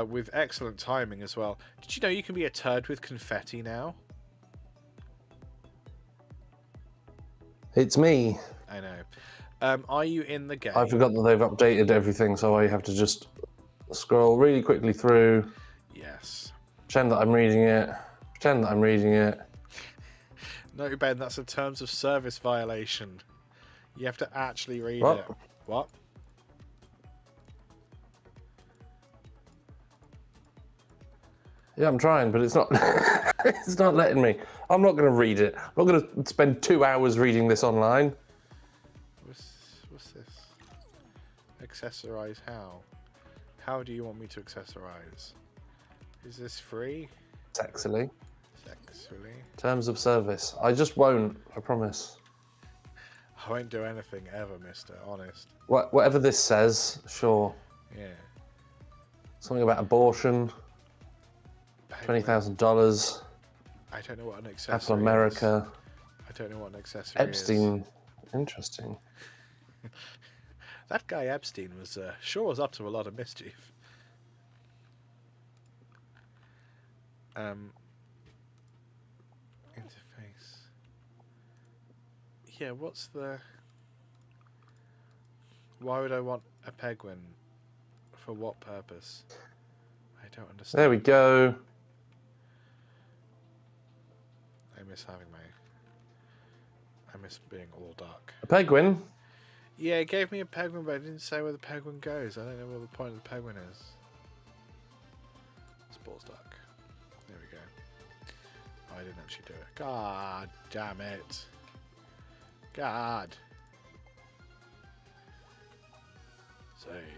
With excellent timing as well. Did you know you can be a turd with confetti now?
It's me.
I know. Are you in the game?
I forgot that they've updated everything, so I have to just scroll really quickly through.
Yes.
Pretend that I'm reading it.
No, Ben, that's a terms of service violation. You have to actually read
What?
it. What?
Yeah, I'm trying, but it's not. It's not letting me. I'm not going to read it. I'm not going to spend 2 hours reading this online.
What's this? Accessorize how? How do you want me to accessorize? Is this free?
Sexily.
Sexually.
Terms of service. I just won't, I promise.
I won't do anything ever, mister, honest.
Whatever this says, sure.
Yeah.
Something about abortion. $20,000.
I don't know what an accessory
Apple America.
is. I don't know what an accessory
Epstein. Interesting.
That guy Epstein was sure was up to a lot of mischief. Interface. Yeah, what's the... Why would I want a penguin? For what purpose? I don't understand.
There we go.
I miss having my... I miss being all dark.
A penguin?
Yeah, it gave me a penguin, but it didn't say where the penguin goes. I don't know what the point of the penguin is. It's balls dark. There we go. Oh, I didn't actually do it. God damn it. God. Save.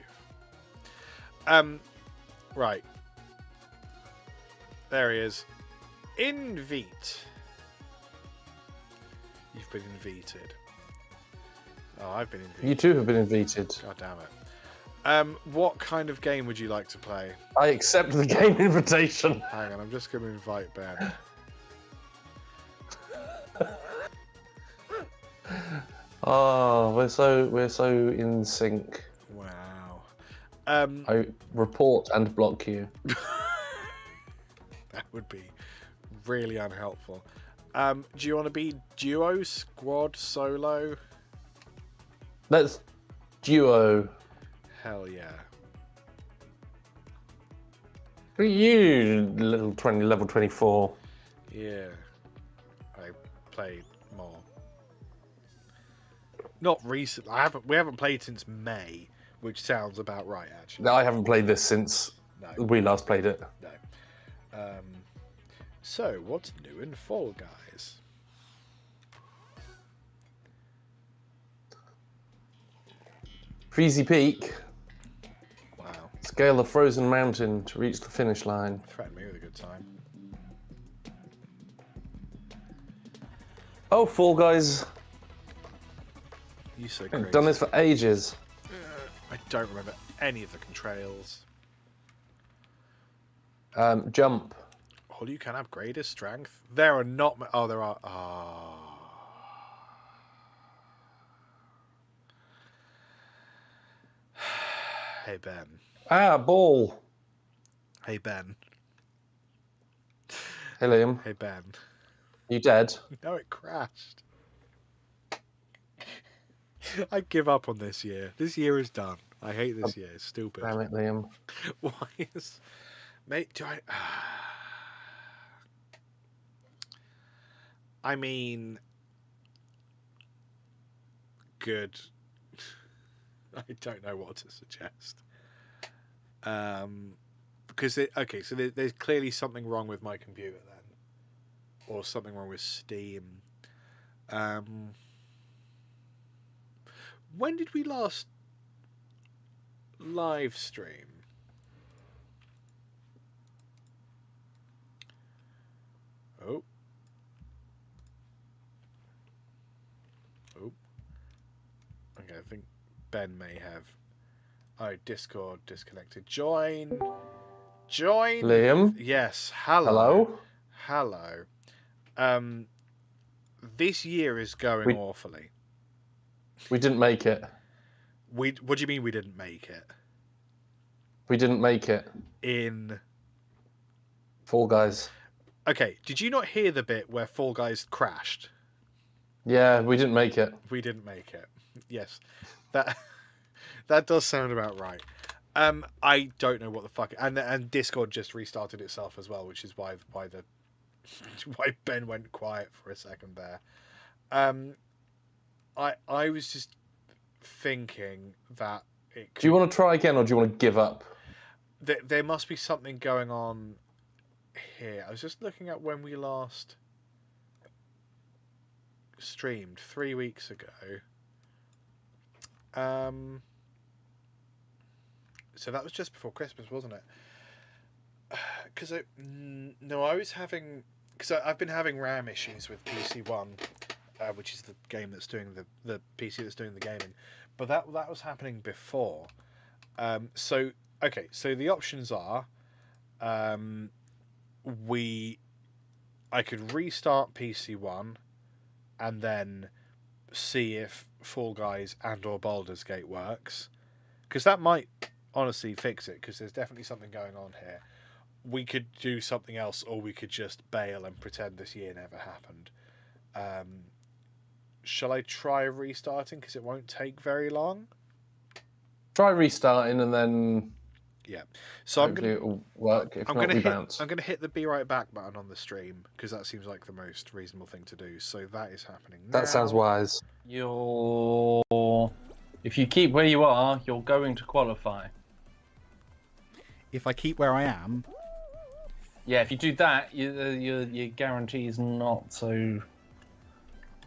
Right. There he is. Invite. You've been invited. Oh, I've been invited.
You too have been invited.
God damn it. What kind of game would you like to play?
I accept the game invitation.
Hang on, I'm just going to invite Ben.
Oh, we're so in sync.
Wow.
I report and block you.
That would be really unhelpful. Do you want to be duo, squad, solo?
Let's duo.
Hell yeah.
You little level 24.
Yeah. I played more. Not recently. We haven't played since May, which sounds about right actually.
I haven't played this since we last played it.
No. So what's new in Fall Guys?
Freezy Peak.
Wow.
Scale the frozen mountain to reach the finish line.
Threaten me with a good time.
Oh, Fall Guys.
You so
I've
crazy.
done this for ages.
I don't remember any of the controls.
Jump.
All you can upgrade is strength. There are not. Oh, there are. Oh. Hey Ben.
Ah, ball.
Hey Ben.
Hey Liam.
Hey Ben.
You dead?
No, it crashed. I give up on this year. This year is done. I hate this year. It's stupid.
Damn it, Liam.
Why is... Mate, do I... I mean... Good. I don't know what to suggest. Because... Okay, so there's clearly something wrong with my computer then. Or something wrong with Steam. When did we last live stream? Oh. Oh. Okay, I think Ben may have... Oh, Discord disconnected. Join.
Liam?
Yes, hello.
Hello?
Hello. This year is going awfully.
We didn't make it.
What do you mean we didn't make it?
We didn't make it.
In
Fall Guys.
Okay, did you not hear the bit where Fall Guys crashed?
Yeah, we didn't make it.
We didn't make it. Yes. That does sound about right. I don't know what the fuck, and Discord just restarted itself as well, which is why Ben went quiet for a second there. I was just thinking that it could...
Do you want to try again, or do you want to give up?
There must be something going on here. I was just looking at when we last streamed 3 weeks ago. So that was just before Christmas, wasn't it? Because no, I was having I've been having RAM issues with PC One, which is the game that's doing the PC that's doing the gaming, but that was happening before. So the options are, I could restart PC One, and then see if Fall Guys and/or Baldur's Gate works, because that might honestly fix it. Because there's definitely something going on here. We could do something else, or we could just bail and pretend this year never happened. Shall I try restarting? Because it won't take very long.
Try restarting and then.
Yeah. So
it'll work. If
I'm
not,
gonna
bounce.
I'm gonna hit the be right back button on the stream because that seems like the most reasonable thing to do. So that is happening now.
That sounds wise. If you keep where you are, you're going to qualify.
If I keep where I am.
Yeah, if you do that, your guarantee is not so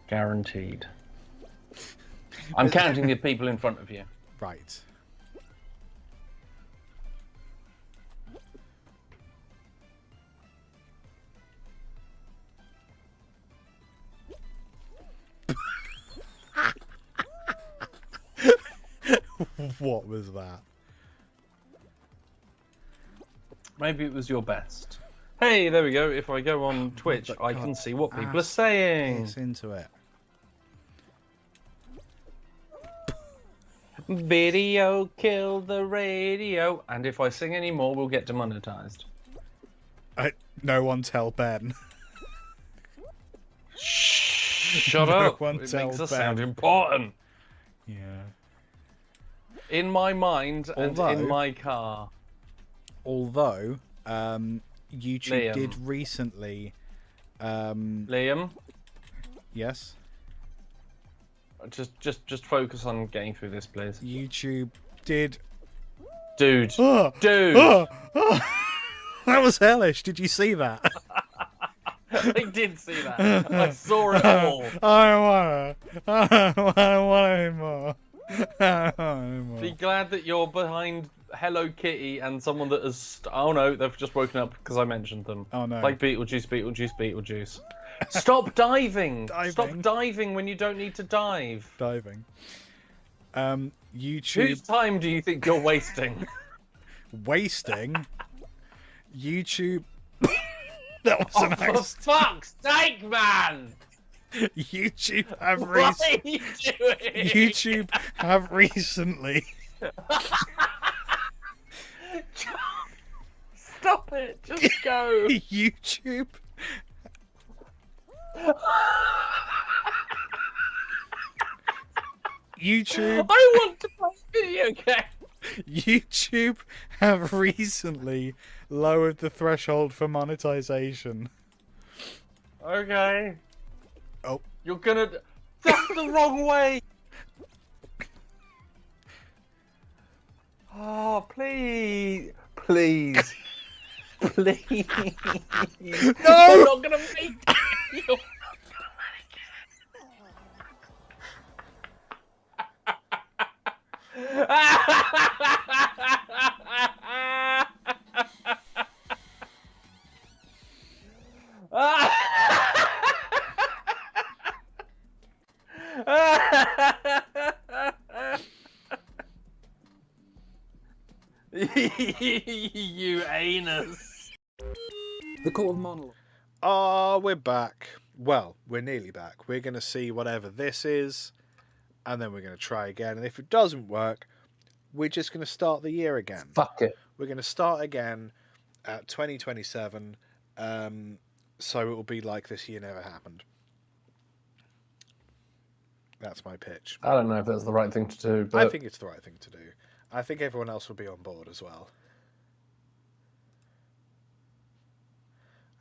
guaranteed. I'm counting the people in front of you.
Right. What was that?
Maybe it was your best. Hey, there we go. If I go on Twitch, I can see what people are saying.
It's into it.
Video kill the radio. And if I sing any more, we'll get demonetized.
No one tell Ben.
Shut up. It makes us sound important.
Yeah.
In my mind and in my car.
Although, YouTube
Liam.
did recently.
Liam?
Yes?
Just focus on getting through this, please.
YouTube did.
Dude. Dude!
That was hellish. Did you see that?
I did see that. I saw it all.
I don't want anymore.
Be glad that you're behind Hello Kitty and someone that has. Oh no, they've just woken up because I mentioned them.
Oh no.
Like Beetlejuice. Stop diving! Stop diving when you don't need to dive.
Diving. YouTube.
Whose time do you think you're wasting?
Wasting? YouTube. That was an
For fuck's sake, man!
YouTube have
What are you doing?
YouTube have recently.
Stop it! Just go.
YouTube. YouTube.
I want to play video game.
YouTube have recently lowered the threshold for monetization.
Okay.
Oh.
You're gonna. That's the wrong way! Oh, please. Please. Please.
No!
I'm not gonna make it. You anus.
The Court of Monologue.
Ah, we're back. Well, we're nearly back. We're going to see whatever this is, and then we're going to try again. And if it doesn't work, we're just going to start the year again.
Fuck it.
We're going to start again at 2027, so it will be like this year never happened. That's my pitch.
I don't know if that's the right thing to do, but
I think it's the right thing to do. I think everyone else will be on board as well.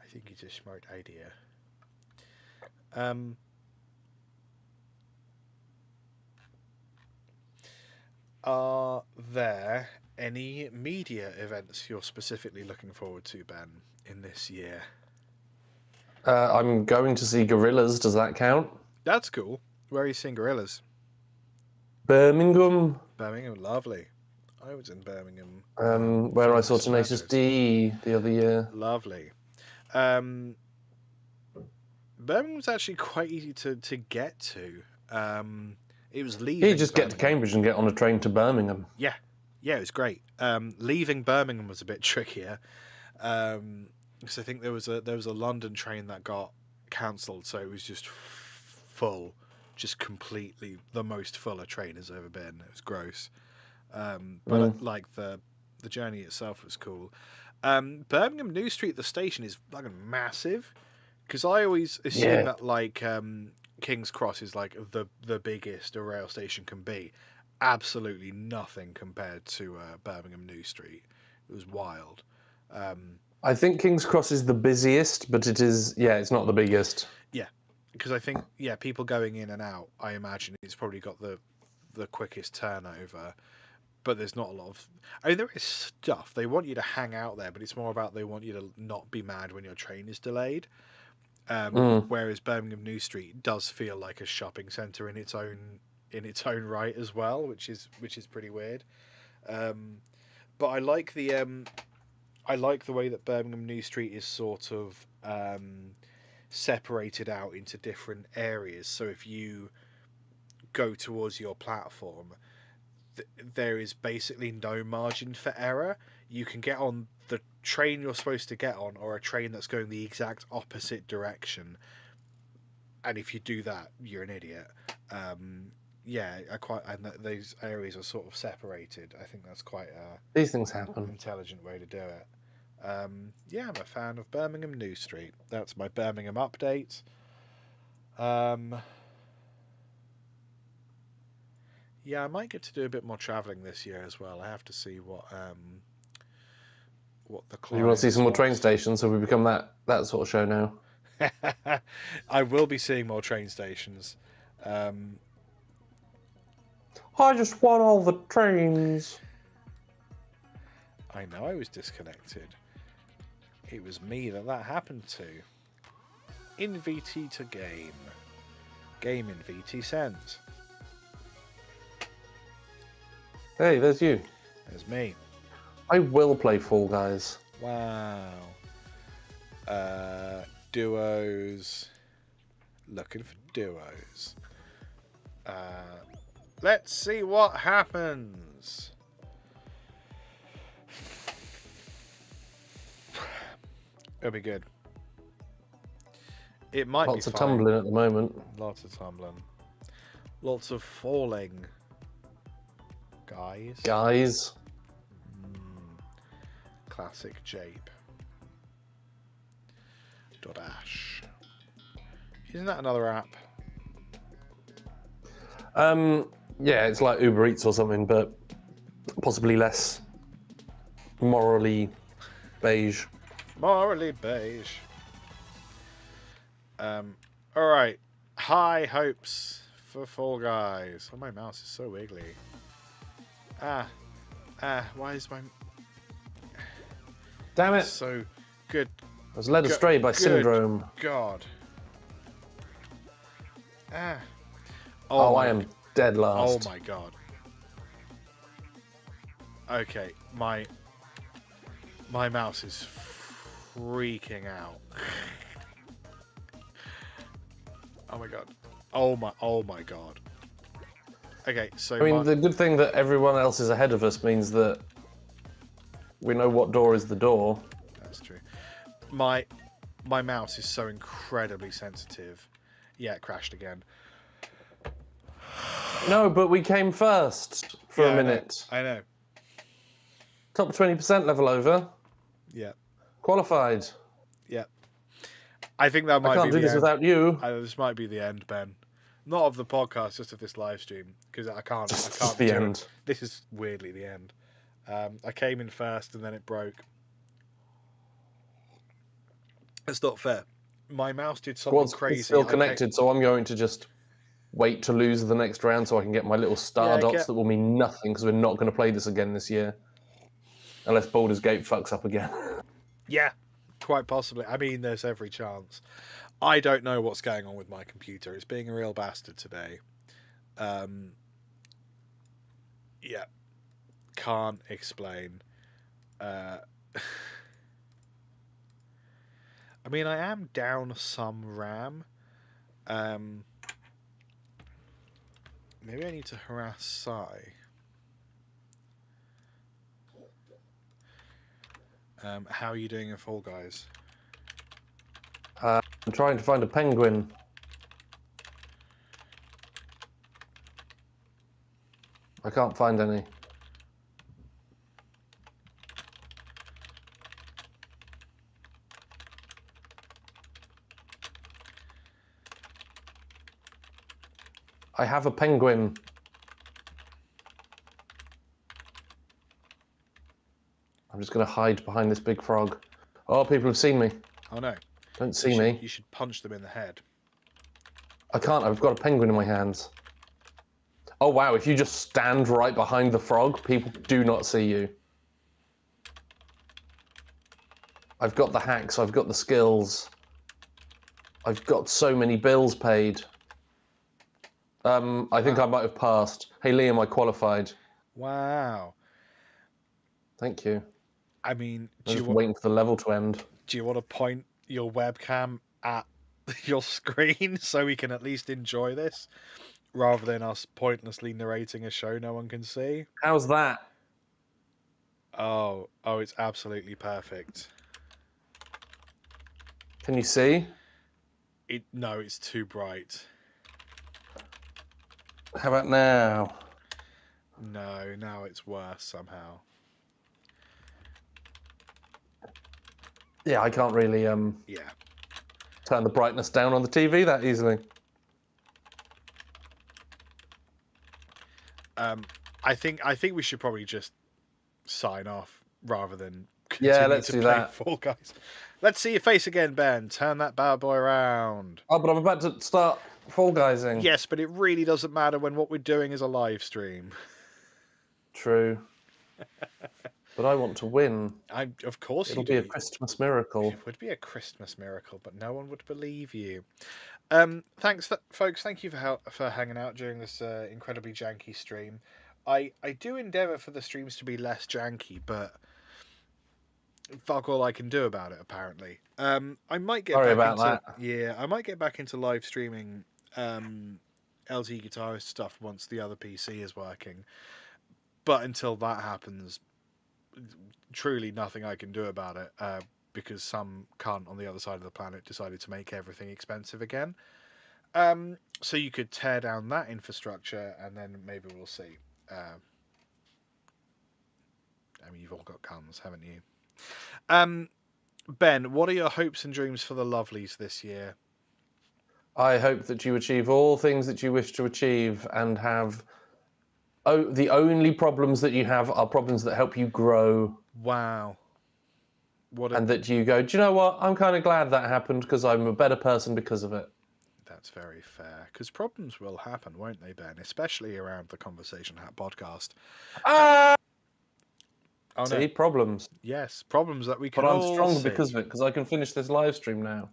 I think it's a smart idea. Are there any media events you're specifically looking forward to, Ben, in this year?
I'm going to see Gorillas. Does that count?
That's cool. Where are you seeing Gorillas?
Birmingham.
Birmingham, lovely. I was in Birmingham.
Where I
filming
saw
some
Tenacious
matches.
D the other year.
Lovely. Birmingham's actually quite easy to get to. It was leaving.
You just get to
Birmingham.
Cambridge and get on a train to Birmingham.
Yeah, it was great. Leaving Birmingham was a bit trickier, because I think there was a London train that got cancelled, so it was just full, just completely the most full a train has ever been. It was gross, but like the journey itself was cool. Birmingham New Street, the station is fucking massive, because I always assume that like King's Cross is like the biggest a rail station can be. Absolutely nothing compared to Birmingham New Street. It was wild.
I think King's Cross is the busiest, but it's not the biggest.
Yeah, because I think people going in and out, I imagine it's probably got the quickest turnover, but there's not a lot of. I mean, there is stuff. They want you to hang out there, but it's more about they want you to not be mad when your train is delayed. Whereas Birmingham New Street does feel like a shopping centre in its own right as well, which is pretty weird. But I like the way that Birmingham New Street is sort of separated out into different areas. So if you go towards your platform, there is basically no margin for error. You can get on the train you're supposed to get on, or a train that's going the exact opposite direction. And if you do that, you're an idiot. And those areas are sort of separated. I think that's quite
These things happen.
Intelligent way to do it. I'm a fan of Birmingham New Street. That's my Birmingham update. I might get to do a bit more travelling this year as well. I have to see what the clients
You want to see some more
want.
train stations, so we become that sort of show now.
I will be seeing more train stations.
I just want all the trains.
I know I was disconnected. It was me that happened to. In VT to game. Game in VT sent.
Hey, there's you.
There's me.
I will play Fall Guys.
Wow. Duos. Looking for duos. Let's see what happens. It'll be good. It might
Lots
be
of
fine.
tumbling at the moment.
Lots of tumbling. Lots of falling. Guys. Classic Jape. .ash. Isn't that another app?
Yeah, it's like Uber Eats or something, but possibly less morally beige.
Morally beige. Alright. High hopes for Fall Guys. Oh, my mouse is so wiggly. Why is my...
Damn it.
So good.
I was led astray by Syndrome.
God.
Oh, I am dead last.
Oh my god. Okay, my mouse is freaking out. Oh my god. Oh my god. Okay, so
I mean, the good thing that everyone else is ahead of us means that we know what door is the door.
That's true. My mouse is so incredibly sensitive. Yeah, it crashed again.
No, but we came first for a minute.
I know.
Top 20% level over.
Yeah.
Qualified.
Yeah. I think that might be the end.
I can't do this without you.
This might be the end, Ben. Not of the podcast, just of this live stream, because I can't
the
do
end.
it. This is weirdly the end. I came in first and then it broke. It's not fair. My mouse did something crazy.
It's still connected, so I'm going to just wait to lose the next round so I can get my little star dots that will mean nothing because we're not going to play this again this year. Unless Baldur's Gate fucks up again.
Yeah, quite possibly. I mean, there's every chance. I don't know what's going on with my computer. It's being a real bastard today. Yeah. can't explain. I mean, I am down some RAM. Maybe I need to harass Sai. How are you doing in Fall Guys?
I'm trying to find a penguin. I can't find any. I have a penguin. I'm just going to hide behind this big frog. Oh, people have seen me.
Oh no.
Don't see me.
You should punch them in the head.
I can't, I've got a penguin in my hands. Oh wow, if you just stand right behind the frog, people do not see you. I've got the hacks, I've got the skills. I've got so many bills paid. I think I might have passed. Hey Liam, I qualified.
Wow.
Thank you.
I mean,
I'm just waiting for the level to end.
Do you want to point your webcam at your screen so we can at least enjoy this, rather than us pointlessly narrating a show no one can see?
How's that?
Oh, it's absolutely perfect.
Can you see?
No, it's too bright.
How about now?
No, now it's worse somehow.
Yeah, I can't really turn the brightness down on the TV that easily.
I think we should probably just sign off rather than
Yeah,
continue
let's
to
do
play
that.
Fall Guys. Let's see your face again, Ben. Turn that bad boy around.
Oh, but I'm about to start Fall Guysing.
Yes, but it really doesn't matter when what we're doing is a live stream.
True. But I want to win.
Of course
It'll
you do.
be a Christmas miracle.
It would be a Christmas miracle, but no one would believe you. Thanks, folks. Thank you for hanging out during this incredibly janky stream. I do endeavour for the streams to be less janky, but fuck all I can do about it. Apparently, I might get
Sorry
back
about
into
that.
yeah, I might get back into live streaming LT Guitarist stuff once the other PC is working. But until that happens, truly nothing I can do about it, because some cunt on the other side of the planet decided to make everything expensive again. So you could tear down that infrastructure, and then maybe we'll see. I mean, you've all got guns, haven't you? Ben, what are your hopes and dreams for the lovelies this year?
I hope that you achieve all things that you wish to achieve and have... the only problems that you have are problems that help you grow.
Wow.
And that you go, do you know what? I'm kind of glad that happened because I'm a better person because of it.
That's very fair. Because problems will happen, won't they, Ben? Especially around the Conversation Hat podcast. Oh,
See,
no.
problems.
Yes, problems that we can
But I'm
all
stronger
see.
because of it, because I can finish this live stream now.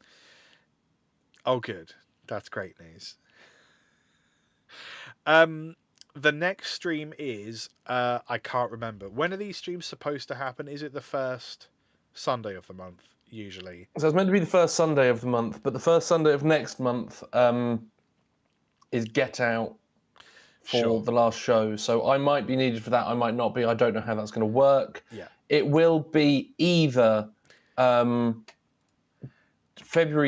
Oh, good. That's great news. The next stream is, I can't remember. When are these streams supposed to happen? Is it the first Sunday of the month, usually?
So it's meant to be the first Sunday of the month, but the first Sunday of next month is Get Out for the last show. So I might be needed for that, I might not be. I don't know how that's going to work.
Yeah.
It will be either February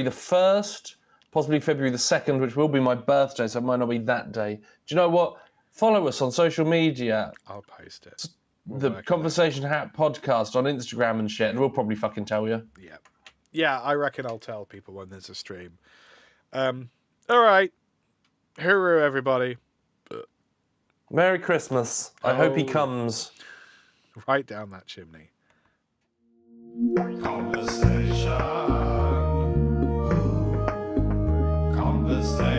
the 1st, possibly February the 2nd, which will be my birthday, so it might not be that day. Do you know what? Follow us on social media.
I'll post it.
The Conversation Hat podcast on Instagram and shit, and we'll probably fucking tell you.
Yeah. Yeah, I reckon I'll tell people when there's a stream. All right. Hooroo, everybody.
Merry Christmas. I hope he comes.
Right down that chimney.
Conversation. Conversation.